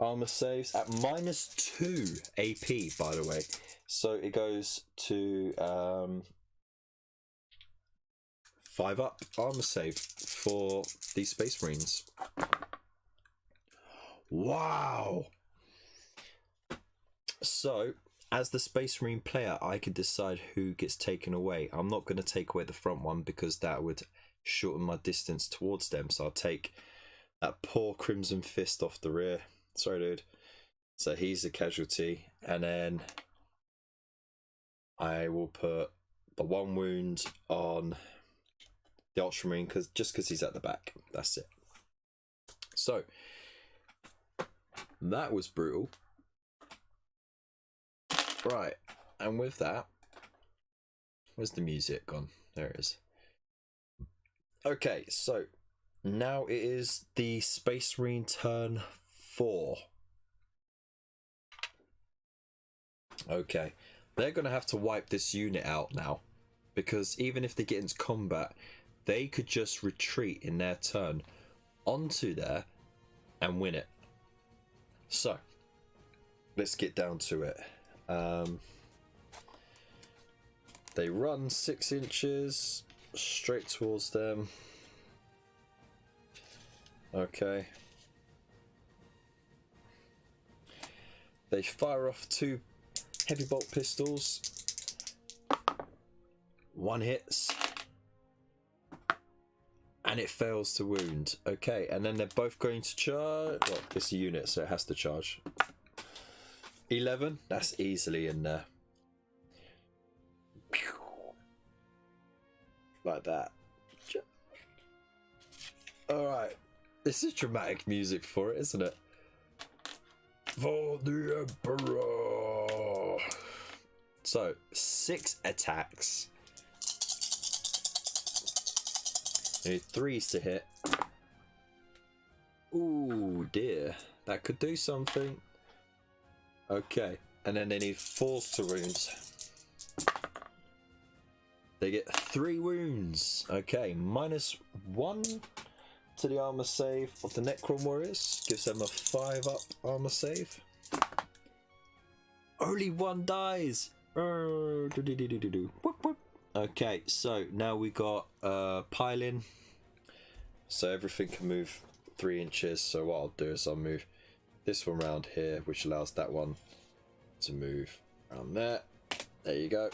armor saves at -2 AP, by the way. So it goes to 5 up armor save for these Space Marines. Wow! So, as the Space Marine player, I can decide who gets taken away. I'm not going to take away the front one because that would shorten my distance towards them. So I'll take that poor Crimson Fist off the rear. Sorry, dude. So he's a casualty. And then I will put the 1 wound on the Ultramarine just because he's at the back. That's it. So that was brutal. Right, and with that, where's the music gone? There it is. Okay, so now it is the Space Marine turn 4. Okay, they're going to have to wipe this unit out now, because even if they get into combat, they could just retreat in their turn onto there and win it. So, let's get down to it. They run 6 inches straight towards them. Okay. They fire off 2 heavy bolt pistols. 1 hits. And it fails to wound. Okay, and then they're both going to charge. Well, it's a unit, so it has to charge. 11, that's easily in there. Like that. Alright. This is dramatic music for it, isn't it? For the Emperor. So, 6 attacks. They need 3s to hit. Ooh, dear. That could do something. Okay, and then they need 4s to wound. They get 3 wounds. Okay, -1 to the armor save of the Necron Warriors. Gives them a 5 up armor save. Only 1 dies. Okay, so now we got piling. So everything can move 3 inches. So what I'll do is I'll move this one round here, which allows that one to move around there. There you go.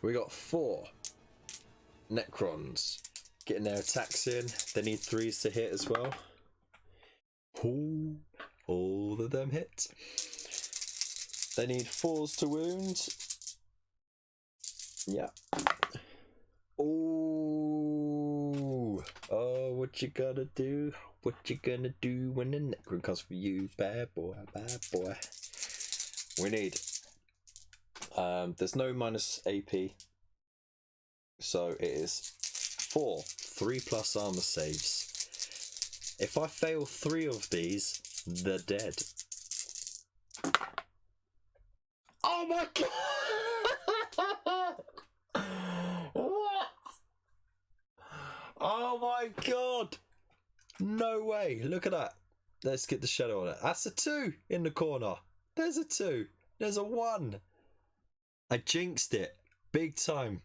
We got 4 Necrons getting their attacks in. They need 3s to hit as well. Ooh, all of them hit. They need 4s to wound. Yeah. Ooh. Oh, what you gonna do? What you gonna do when the Necron comes for you? Bad boy, bad boy. We need... there's no minus AP. So it is 4 3+ armor saves. If I fail 3 of these, they're dead. Oh my god! What? Oh my god! No way! Look at that. Let's get the shadow on it. That's a 2 in the corner. There's a 2. There's a 1. I jinxed it. Big time.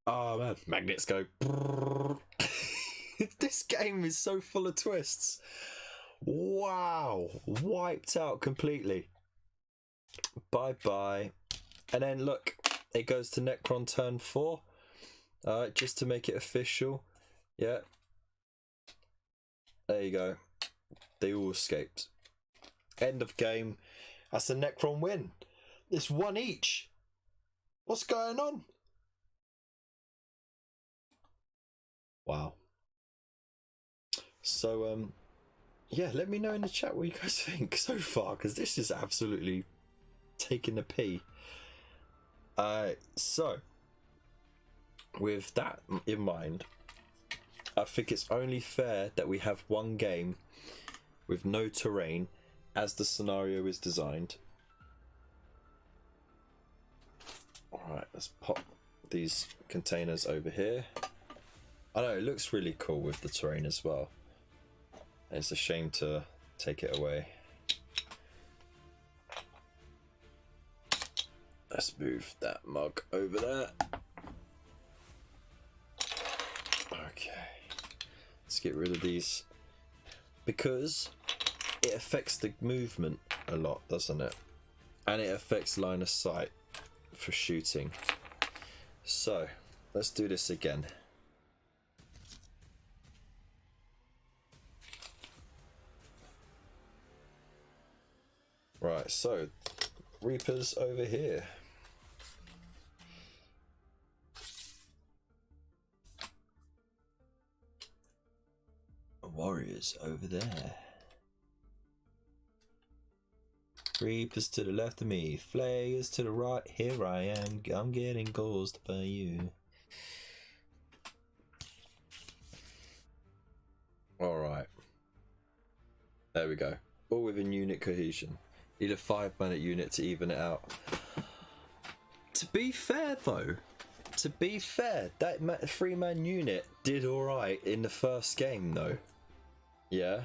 Oh man. Magnets go. This game is so full of twists. Wow. Wiped out completely. Bye-bye. And then look. It goes to Necron turn 4. Just to make it official. Yeah. There you go. They all escaped. End of game. That's a Necron win. It's 1 each. What's going on? Wow. So, yeah, let me know in the chat what you guys think so far, because this is absolutely taking the pee. So, with that in mind, I think it's only fair that we have one game with no terrain as the scenario is designed. Alright, let's pop these containers over here. I know, it looks really cool with the terrain as well. It's a shame to take it away. Let's move that mug over there. Okay. Let's get rid of these. Because it affects the movement a lot, doesn't it? And it affects line of sight for shooting. So, let's do this again. Right, so Reapers over here. Warriors over there. Reapers to the left of me, flayers to the right. Here I am, I'm getting ghost by you. Alright. There we go. All within unit cohesion. Need a 5-minute unit to even it out. To be fair though, that 3-man unit did alright in the first game though. Yeah,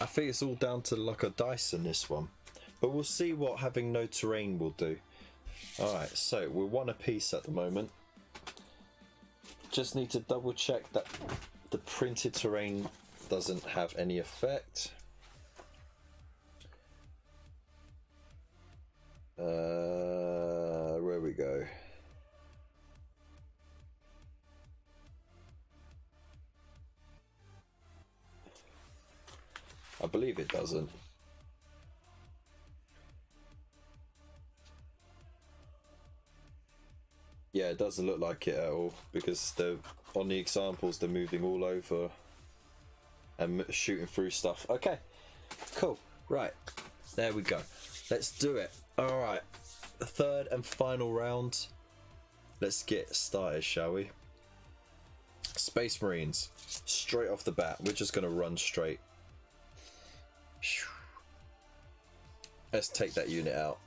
I think it's all down to luck of dice in this one. But we'll see what having no terrain will do. Alright, so we're 1 apiece at the moment. Just need to double check that the printed terrain doesn't have any effect. Where we go? I believe it doesn't. Yeah, it doesn't look like it at all because they're on the examples. They're moving all over and shooting through stuff. Okay, cool. Right, there we go. Let's do it. All right, the 3rd and final round. Let's get started, shall we? Space Marines, straight off the bat. We're just gonna run straight. Let's take that unit out.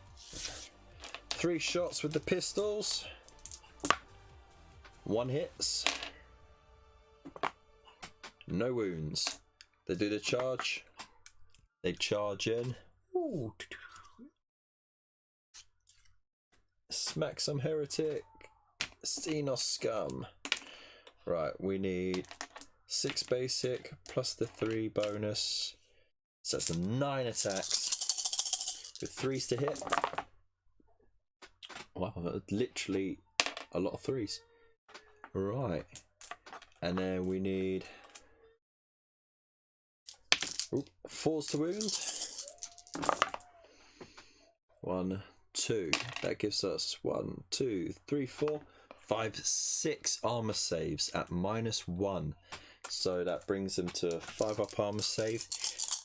3 shots with the pistols. 1 hits. No wounds. They do the charge. They charge in. Ooh. Smack some heretic. Xenos scum. Right, we need 6 basic plus the 3 bonus. So that's 9 attacks with 3s to hit. Wow, literally a lot of 3s. Right, and then we need 4s to wound. 1, 2. That gives us 1, 2, 3, 4, 5, 6 armor saves at -1. So that brings them to 5 up armor save.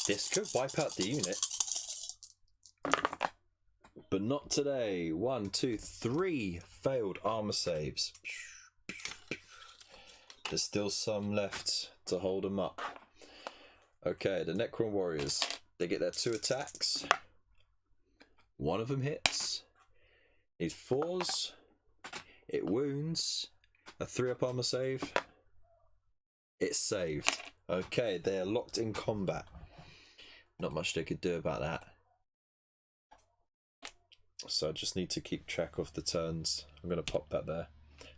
This could wipe out the unit. But not today. 1, 2, 3 failed armor saves. There's still some left to hold them up. Okay, the Necron Warriors. They get their 2 attacks. 1 of them hits. Need 4s. It wounds. A 3 up armor save. It's saved. Okay, they are locked in combat. Not much they could do about that. So I just need to keep track of the turns. I'm going to pop that there.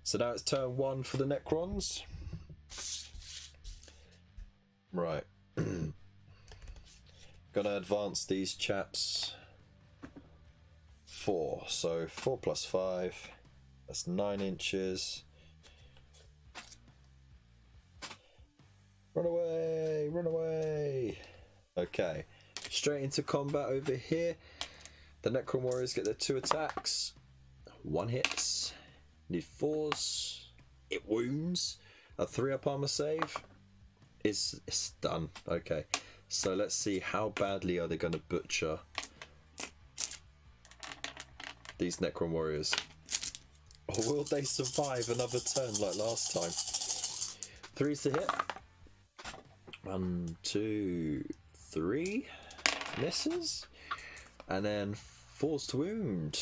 So now it's turn 1 for the Necrons. Right. Gonna advance these chaps. 4. So 4 plus 5. That's 9 inches. Run away! Run away! Okay. Straight into combat over here. The Necron Warriors get their 2 attacks. 1 hits. Need 4s. It wounds. A 3 up armor save. It's done. Okay. So let's see how badly are they going to butcher these Necron Warriors. Or will they survive another turn like last time? 3s to hit. 1, 2, 3 misses, and then falls to wound.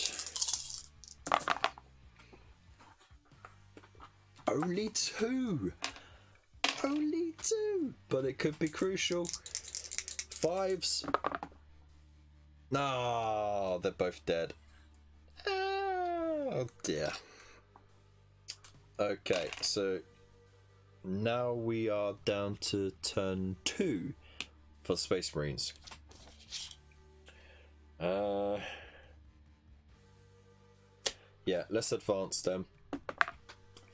Only 2. Only 2, but it could be crucial. 5s. No, they're both dead. Oh dear. Okay, so now we are down to turn 2 for Space Marines. Yeah, let's advance them.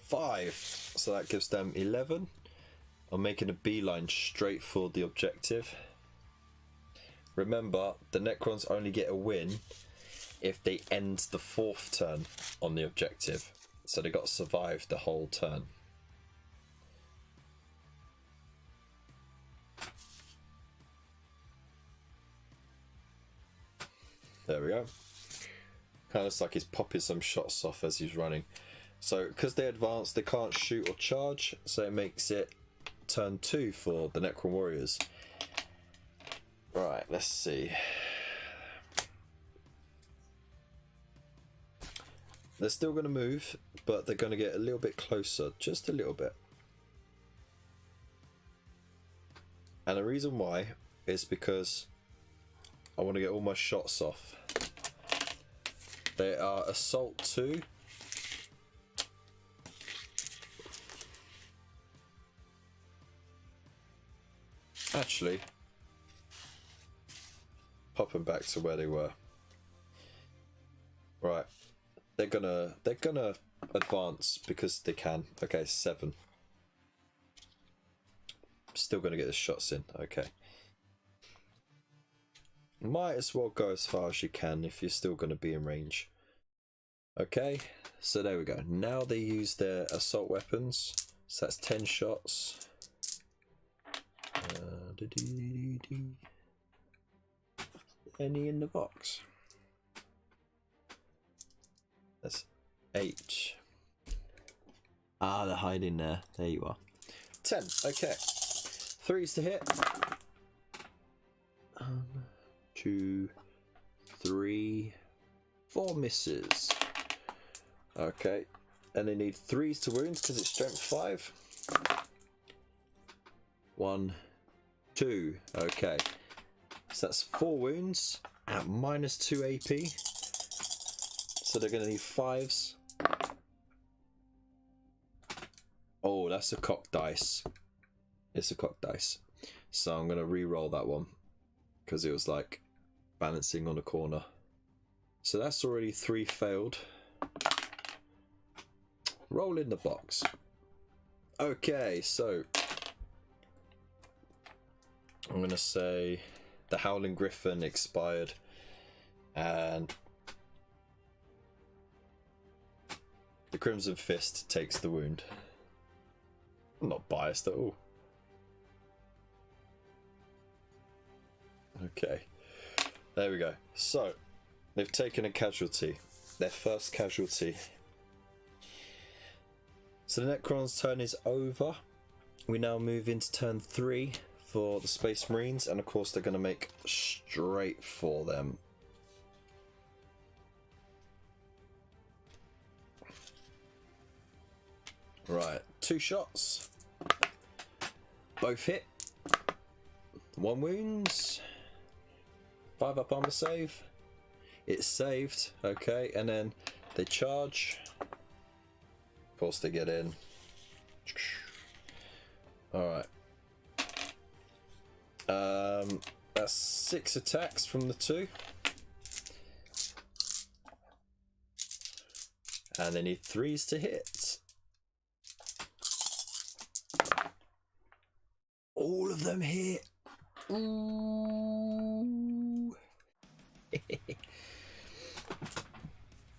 5, so that gives them 11. I'm making a beeline straight for the objective. Remember, the Necrons only get a win if they end the 4th turn on the objective. So they got to survive the whole turn. There we go. Kind of looks like he's popping some shots off as he's running. So because they advance, they can't shoot or charge, so it makes it turn 2 for the Necron Warriors. Right, let's see. They're still going to move, but they're going to get a little bit closer, just a little bit. And the reason why is because I want to get all my shots off. They are Assault 2. Actually, pop them back to where they were. Right, they're gonna advance because they can. Okay, 7. Still gonna get the shots in. Okay, might as well go as far as you can if you're still gonna be in range. Okay, so there we go. Now they use their assault weapons. So that's 10 shots. Any in the box? That's 8. Ah, they're hiding there. There you are. 10. Okay. 3s to hit. 1, 2, 3, 4 misses. Okay. And they need 3s to wounds because it's strength 5. 1, 2. Okay. So that's 4 wounds at -2 AP. So they're going to need 5s. Oh, that's a cocked dice. It's a cocked dice. So I'm going to re-roll that one because it was like balancing on a corner. So that's already 3 failed. Roll in the box. Okay, so I'm going to say the Howling Griffin expired and the Crimson Fist takes the wound. I'm not biased at all. Okay, there we go. So they've taken a casualty, their first casualty. So the Necron's turn is over. We now move into turn 3 for the Space Marines, and of course they're going to make straight for them. Right, 2 shots. Both hit. 1 wounds. 5 up armor save. It's saved. Okay, and then they charge. Of course they get in. Alright. That's 6 attacks from the 2. And they need 3s to hit. All of them hit. Ooh.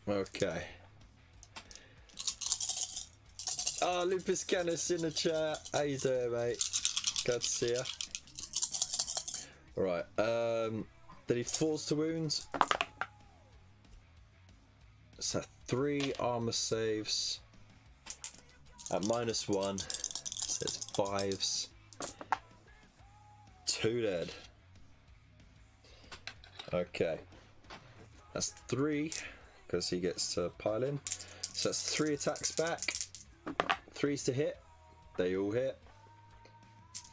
Okay. Ah, Lupus Canis in the chat. How you doing, mate? Glad to see ya. Right. Then he falls to wounds. So 3 armor saves at -1. So it's 5s. 2 dead. Okay. That's 3, because he gets to pile in. So that's 3 attacks back. 3s to hit. They all hit.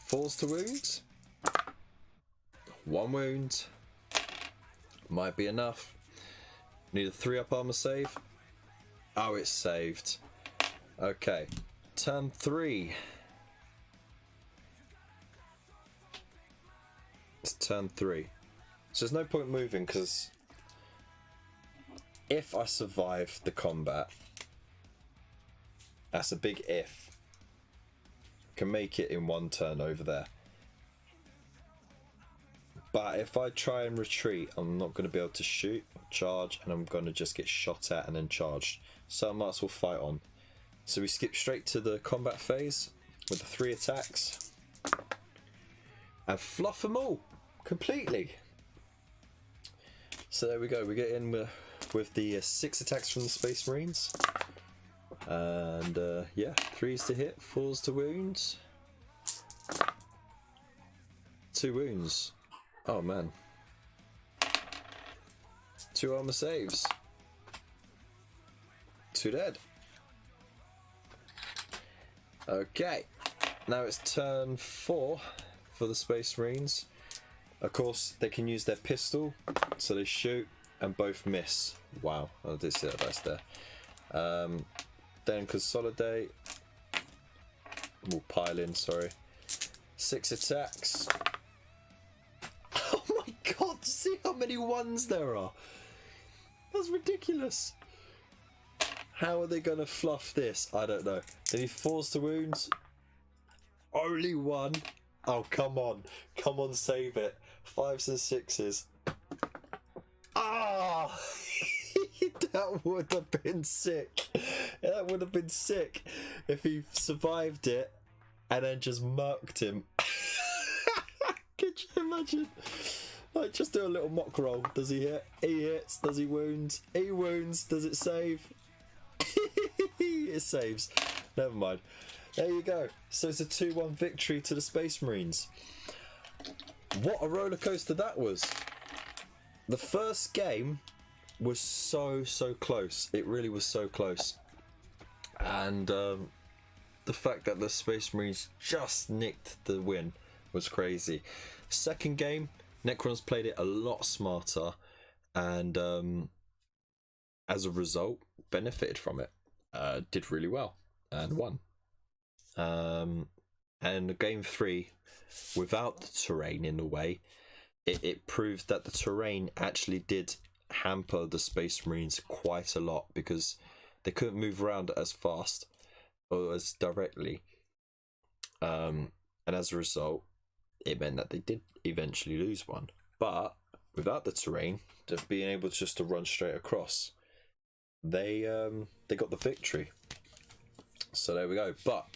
4s to wounds. 1 wound. Might be enough. Need a 3-up armor save. Oh, it's saved. Okay. Turn 3. It's turn 3. So there's no point moving, because if I survive the combat, that's a big if, I can make it in 1 turn over there. But if I try and retreat, I'm not going to be able to shoot or charge, and I'm going to just get shot at and then charged. So I might as well fight on. So we skip straight to the combat phase with the 3 attacks and fluff them all completely. So there we go. We get in with the 6 attacks from the Space Marines, and yeah, 3s to hit, 4s to wounds, 2 wounds. Oh man. 2 armor saves. 2 dead. Okay. Now it's turn 4 for the Space Marines. Of course, they can use their pistol, so they shoot and both miss. Wow, I did see that dice there. Then consolidate. We'll pile in, sorry. 6 attacks. Oh my god, see how many 1s there are? That's ridiculous. How are they going to fluff this? I don't know. Then he 4s to wounds. Only 1. Oh, come on. Come on, save it. 5s and 6s. Ah! That would have been sick. That would have been sick if he survived it and then just murked him. Could you imagine? Like, just do a little mock roll. Does he hit? He hits. Does he wound? He wounds. Does it save? It saves. Never mind. There you go. So it's a 2-1 victory to the Space Marines. What a roller coaster that was. The first game was so close. It really was so close. And the fact that the Space Marines just nicked the win was crazy. Second game, Necrons played it a lot smarter, and as a result, benefited from it. Did really well and won. And game 3, without the terrain in a way, it proved that the terrain actually did hamper the Space Marines quite a lot, because they couldn't move around as fast or as directly. And as a result, it meant that they did eventually lose one. But without the terrain, just being able just to run straight across, they got the victory. So there we go. But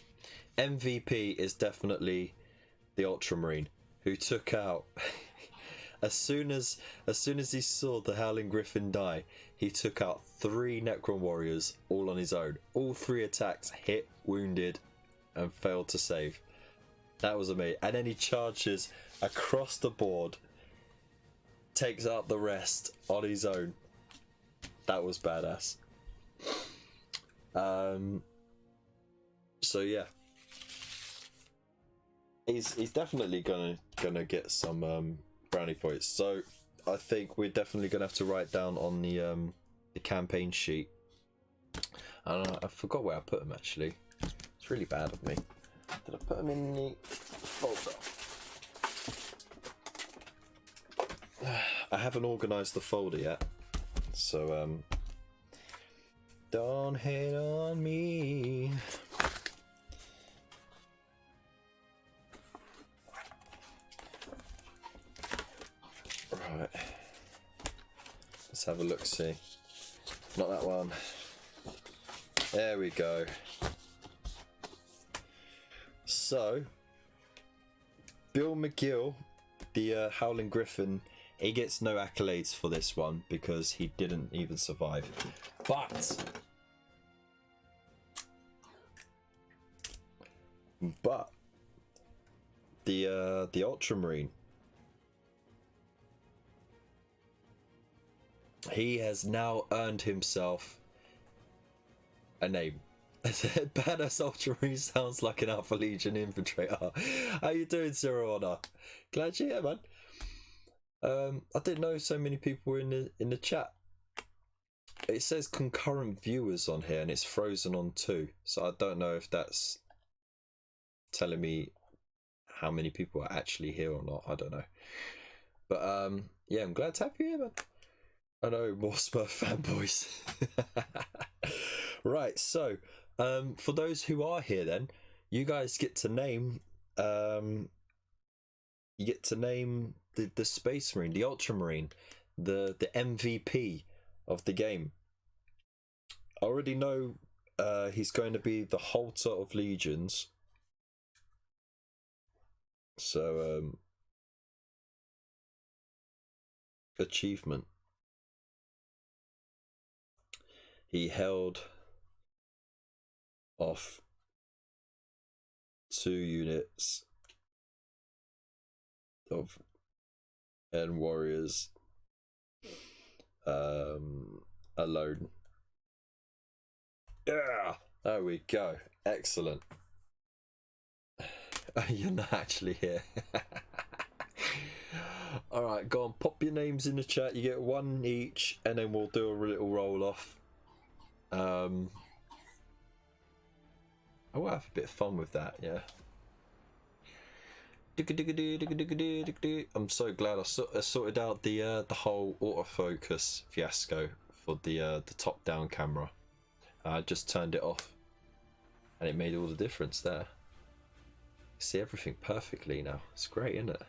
MVP is definitely the Ultramarine, who took out as soon as he saw the Howling Griffin die, he took out 3 Necron Warriors all on his own. All 3 attacks hit, wounded, and failed to save. That was amazing. And then he charges across the board, takes out the rest on his own. That was badass. So yeah, he's definitely gonna get some brownie points. So I think we're definitely gonna have to write down on the campaign sheet. I forgot where I put them actually. It's really bad of me. Did I put them in the folder? I haven't organised the folder yet, so don't hate on me. Right, let's have a look. See, not that one. There we go. So, Bill McGill, the Howling Griffin, he gets no accolades for this one because he didn't even survive. But the Ultramarine, He has now earned himself a name. Badass Ultramarine sounds like an Alpha Legion infiltrator. How you doing, Zero Honor? Glad you're here, man. I didn't know so many people were in the chat. It says concurrent viewers on here, and it's frozen on 2. So I don't know if that's telling me how many people are actually here or not. I don't know. But yeah, I'm glad to have you here, man. I know, more Smurf fanboys. Right, so for those who are here, then you guys get to name the Space Marine, the Ultramarine, the MVP of the game. I already know he's going to be the Halter of Legions. So achievement. He held off 2 units of Necron Warriors alone. Yeah, there we go. Excellent. You're not actually here. Alright, go on, pop your names in the chat. You get 1 each, and then we'll do a little roll off. I will have a bit of fun with that, yeah. I'm so glad I sorted out the whole autofocus fiasco for the top-down camera. I just turned it off, and it made all the difference there. See everything perfectly now. It's great, isn't it?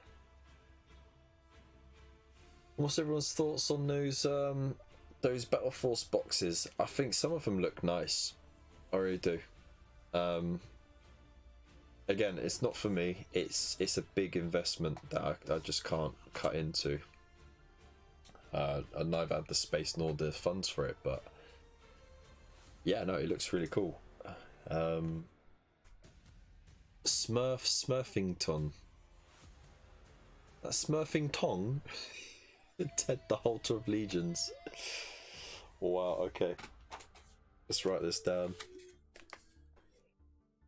What's everyone's thoughts on those Battle Force boxes? I think some of them look nice. I really do. Again, it's not for me. It's a big investment that I just can't cut into. I neither have the space nor the funds for it, but yeah, no, it looks really cool. Smurfington. That's Smurfington. Ted the Halter of Legions. Wow, okay. Let's write this down.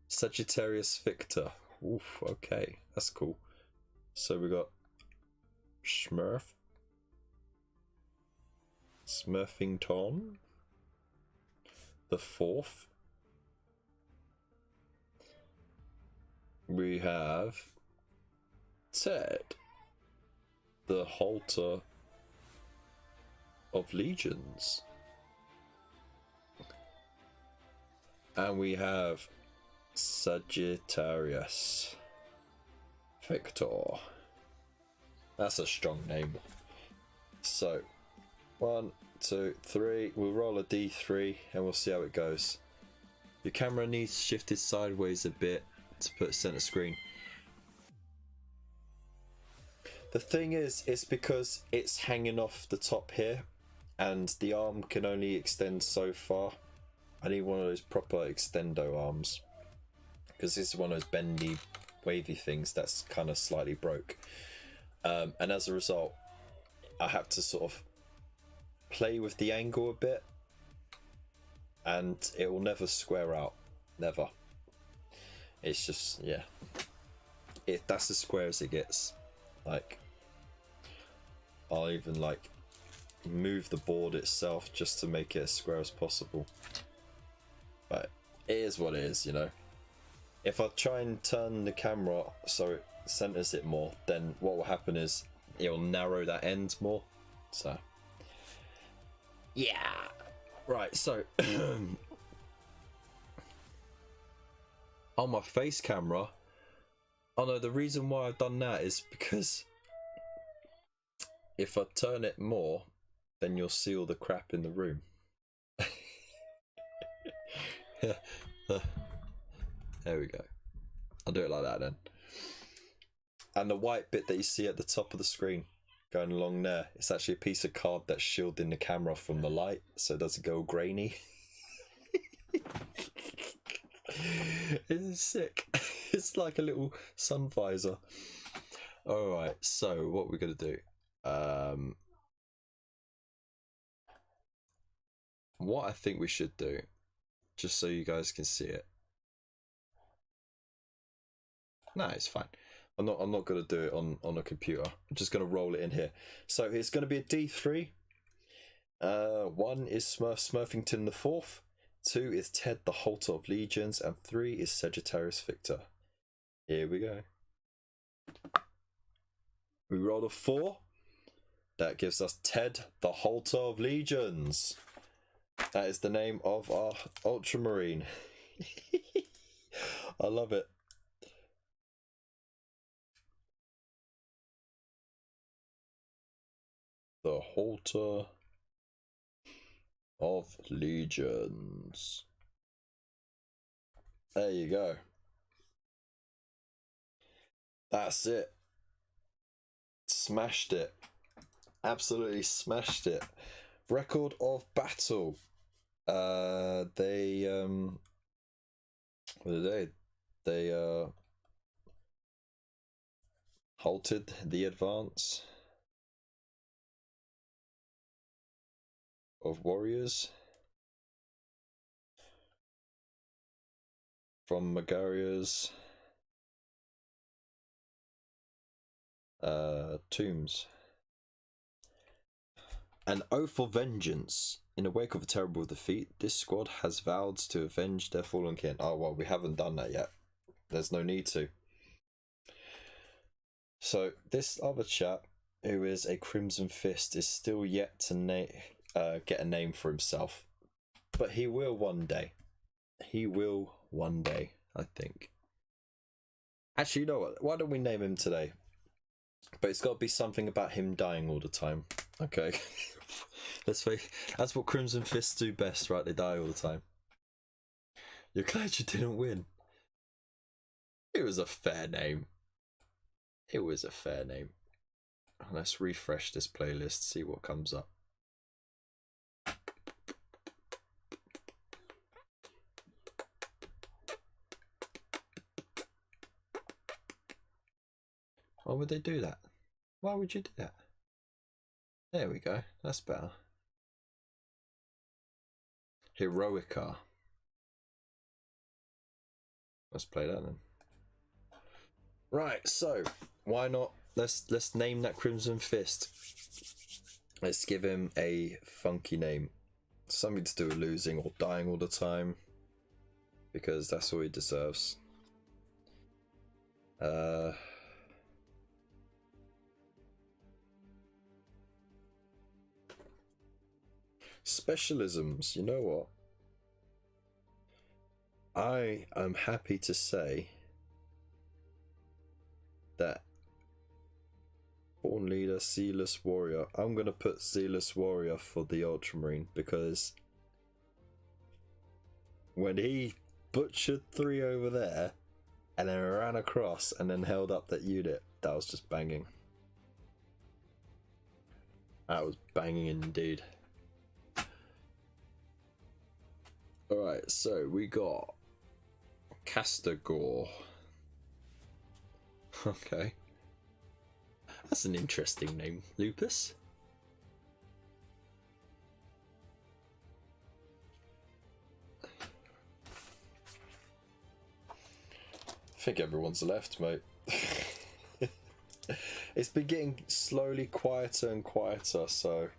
Sagittarius Victor. Oof, okay, that's cool. So we got Smurf. Smurfington. The 4th. We have Ted, the Halter of Legions. And we have Sagittarius Victor. That's a strong name. So 1, 2, 3. We'll roll a d3 and we'll see how it goes. Your camera needs shifted sideways a bit to put center screen. The thing is, it's because it's hanging off the top here and the arm can only extend so far. I need one of those proper extendo arms, because this is one of those bendy, wavy things that's kind of slightly broke. And as a result, I have to sort of play with the angle a bit, and it will never square out. Never. It's just, yeah. That's as square as it gets. Like, I'll even like move the board itself just to make it as square as possible. But it is what it is, you know. If I try and turn the camera so it centers it more, then what will happen is it'll narrow that end more. So yeah, right. So on my face camera, oh no, the reason why I've done that is because if I turn it more, then you'll see all the crap in the room. There we go. I'll do it like that then. And the white bit that you see at the top of the screen going along there, it's actually a piece of card that's shielding the camera from the light so it doesn't go all grainy. It's sick. It's like a little sun visor. Alright, so what we're going to do. what I think we should do, just so you guys can see it. No, it's fine. I'm not gonna do it on a computer. I'm just gonna roll it in here. So it's gonna be a D3. 1 is Smurfington the Fourth. 2 is Ted the Halter of Legions, and 3 is Sagittarius Victor. Here we go. We rolled a 4. That gives us Ted the Halter of Legions. That is the name of our Ultramarine. I love it. The Halter of Legions. There you go. That's it. Smashed it. Absolutely smashed it. Record of battle. They what did they halted the advance of warriors from Megaria's tombs. An oath of vengeance. In the wake of a terrible defeat, this squad has vowed to avenge their fallen kin. Oh, well, we haven't done that yet. There's no need to. So, this other chap, who is a Crimson Fist, is still yet to get a name for himself. But he will one day. He will one day, I think. Actually, you know what? Why don't we name him today? But it's got to be something about him dying all the time. Okay. Let's face it, that's what Crimson Fists do best, right? They die all the time. You're glad you didn't win. It was a fair name. It was a fair name. Let's refresh this playlist, see what comes up. Why would they do that? Why would you do that? There we go. That's better. Heroica. Let's play that then. Right, so why not? Let's name that Crimson Fist. Let's give him a funky name. Something to do with losing or dying all the time. Because that's all he deserves. Specialisms, you know what? I am happy to say that Born Leader, Zealous Warrior. I'm going to put Zealous Warrior for the Ultramarine because when he butchered 3 over there and then ran across and then held up that unit, that was just banging. That was banging indeed. Alright, so we got Castorgore. Okay. That's an interesting name, Lupus. I think everyone's left, mate. It's been getting slowly quieter and quieter, so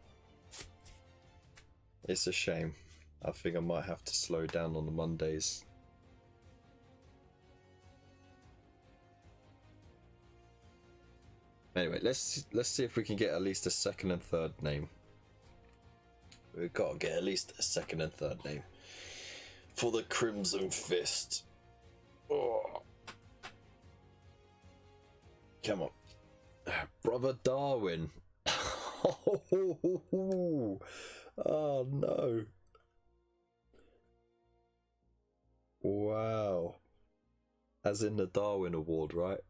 it's a shame. I think I might have to slow down on the Mondays. Anyway, let's see if we can get at least a second and third name. We've got to get at least a second and third name for the Crimson Fist. Oh. Come on. Brother Darwin. Oh no. Wow. As in the Darwin Award, right?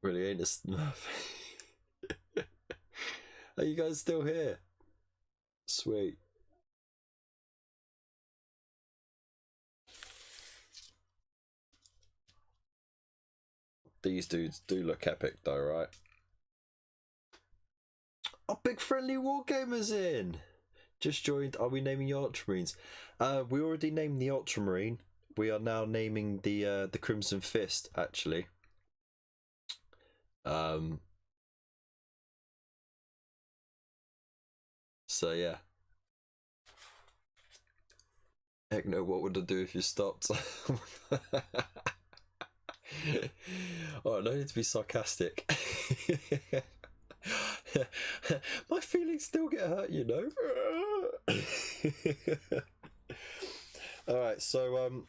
Really ain't a Smurf. Are you guys still here? Sweet. These dudes do look epic though, right? Oh, Big Friendly Wargamer's in! Just joined. Are we naming your Ultramarines? We already named the Ultramarine. We are now naming the Crimson Fist, actually. So yeah. Heck no, what would I do if you stopped? Oh, no need to be sarcastic. My feelings still get hurt, you know. Alright, so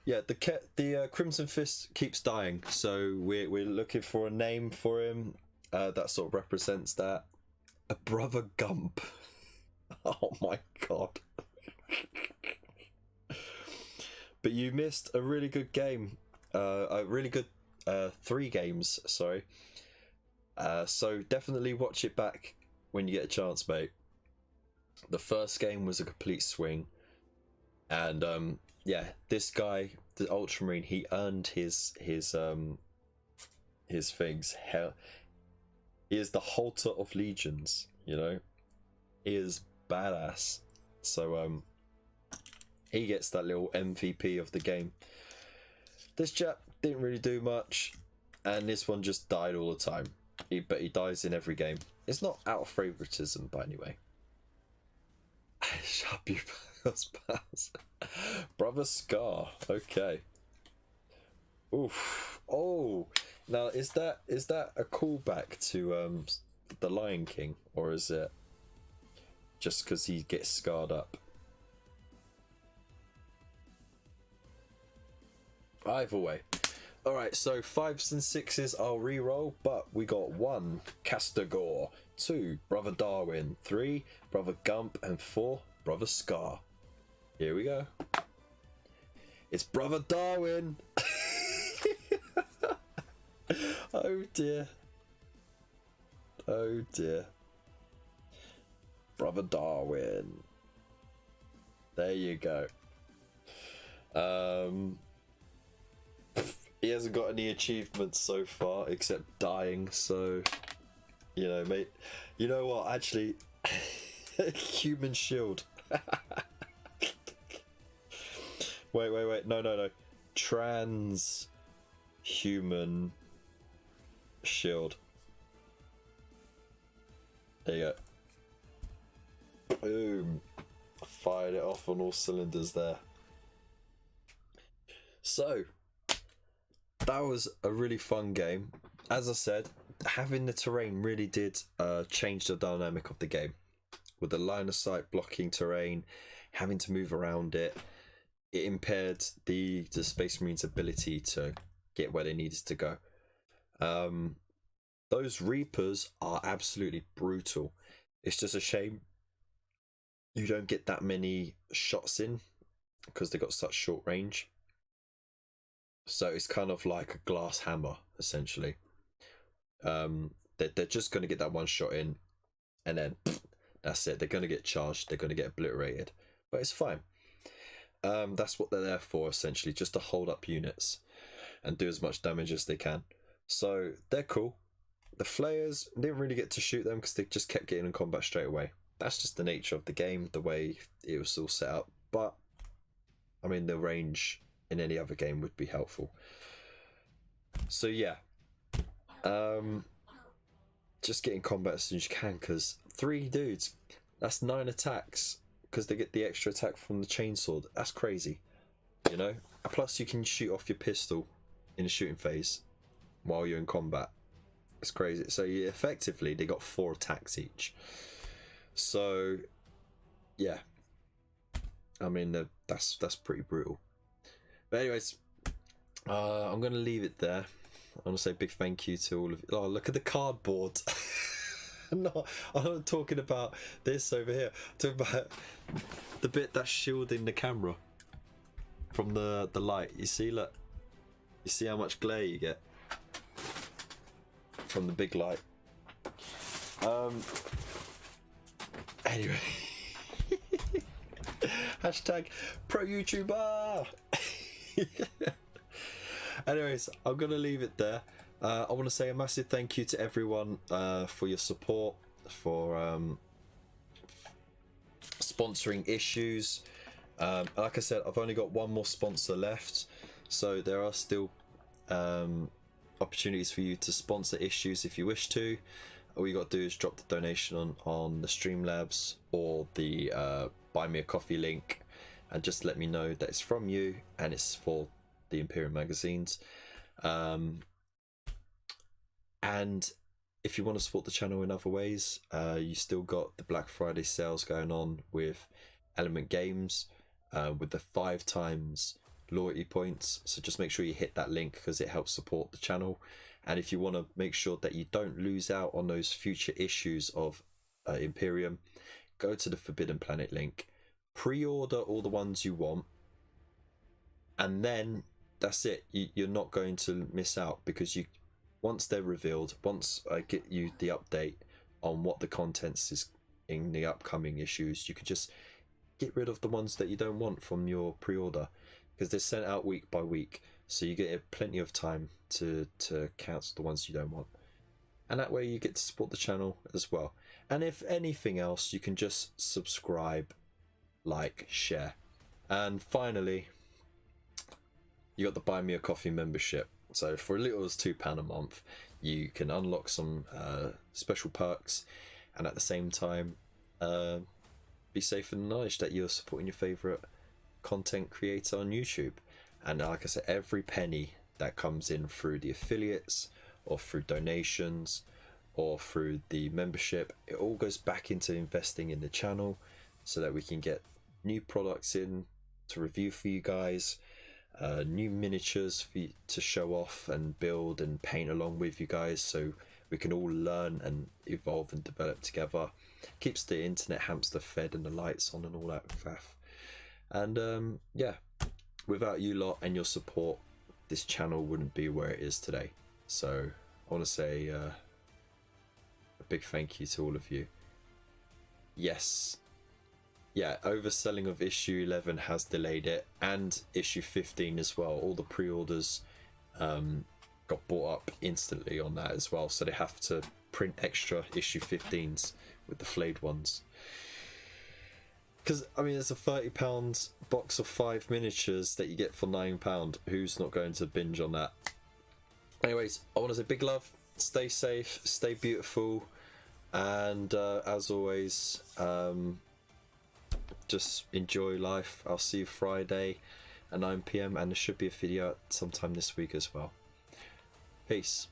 yeah, the Crimson Fist keeps dying, so we're looking for a name for him that sort of represents that. A Brother Gump. Oh my god. But you missed a really good game. A really good 3 games, sorry. So definitely watch it back when you get a chance, mate. The first game was a complete swing. And yeah, this guy, the Ultramarine, he earned his things. Hell, he is the halter of legions, you know. He is badass. So he gets that little MVP of the game. This chap didn't really do much, and this one just died all the time. But he dies in every game. It's not out of favoritism by any way. Shut up, you pals. Brother Scar. Okay. Oof. Oh. Now, is that a callback to the Lion King, or is it just because he gets scarred up? Either way. Alright, so 5s and 6s I'll re-roll, but we got 1, Castor, 2, Brother Darwin, 3, Brother Gump, and 4, Brother Scar. Here we go. It's Brother Darwin! Oh dear. Oh dear. Brother Darwin. There you go. He hasn't got any achievements so far except dying, so you know, mate. You know what? Actually, human shield. Wait. No. Trans human shield. There you go. Boom. Fired it off on all cylinders there. So that was a really fun game. As I said, having the terrain really did change the dynamic of the game. With the line of sight blocking terrain, having to move around it, it impaired the Space Marines' ability to get where they needed to go. Those Reapers are absolutely brutal. It's just a shame you don't get that many shots in because they got such short range. So it's kind of like a glass hammer, essentially. They're just going to get that one shot in, and then that's it. They're going to get charged. They're going to get obliterated. But it's fine. That's what they're there for, essentially, just to hold up units and do as much damage as they can. So they're cool. The Flayers didn't really get to shoot them because they just kept getting in combat straight away. That's just the nature of the game, the way it was all set up. But, I mean, the range in any other game would be helpful. So yeah, just get in combat as soon as you can, because 3 dudes, that's 9 attacks, because they get the extra attack from the chainsword. That's crazy, you know. Plus you can shoot off your pistol in the shooting phase while you're in combat. It's crazy. So effectively they got 4 attacks each. So yeah, I mean that's pretty brutal. But anyways, I'm going to leave it there. I want to say a big thank you to all of you. Oh, look at the cardboard. I'm not talking about this over here. I'm talking about the bit that's shielding the camera from the light. You see, look. You see how much glare you get from the big light. Anyway. Hashtag pro YouTuber. Anyways, I'm gonna leave it there. I want to say a massive thank you to everyone for your support, for sponsoring issues. Like I said, I've only got one more sponsor left, so there are still opportunities for you to sponsor issues if you wish to. All you got to do is drop the donation on the Streamlabs or the Buy Me a Coffee link, and just let me know that it's from you and it's for the Imperium magazines. And if you want to support the channel in other ways, you still got the Black Friday sales going on with Element Games, with the 5 times loyalty points. So just make sure you hit that link because it helps support the channel. And if you want to make sure that you don't lose out on those future issues of Imperium, go to the Forbidden Planet link, pre-order all the ones you want, and then that's it. You're not going to miss out, because once they're revealed, once I get you the update on what the contents is in the upcoming issues, you can just get rid of the ones that you don't want from your pre-order, because they're sent out week by week, so you get plenty of time to cancel the ones you don't want, and that way you get to support the channel as well. And if anything else, you can just subscribe, like, share. And finally, you got the Buy Me a Coffee membership. So for as little as £2 a month, you can unlock some special perks, and at the same time be safe in the knowledge that you're supporting your favourite content creator on YouTube. And like I said, every penny that comes in through the affiliates or through donations or through the membership, it all goes back into investing in the channel so that we can get new products in to review for you guys, new miniatures for you to show off and build and paint along with you guys, so we can all learn and evolve and develop together. Keeps the internet hamster fed and the lights on and all that faff. And yeah, without you lot and your support, this channel wouldn't be where it is today. So I want to say a big thank you to all of you. Yes, yeah, overselling of issue 11 has delayed it, and issue 15 as well. All the pre-orders got bought up instantly on that as well, so they have to print extra issue 15s with the flayed ones. Because, I mean, it's a £30 box of 5 miniatures that you get for £9. Who's not going to binge on that? Anyways, I want to say big love, stay safe, stay beautiful, and as always, just enjoy life. I'll see you Friday at 9 PM, and there should be a video out sometime this week as well. Peace.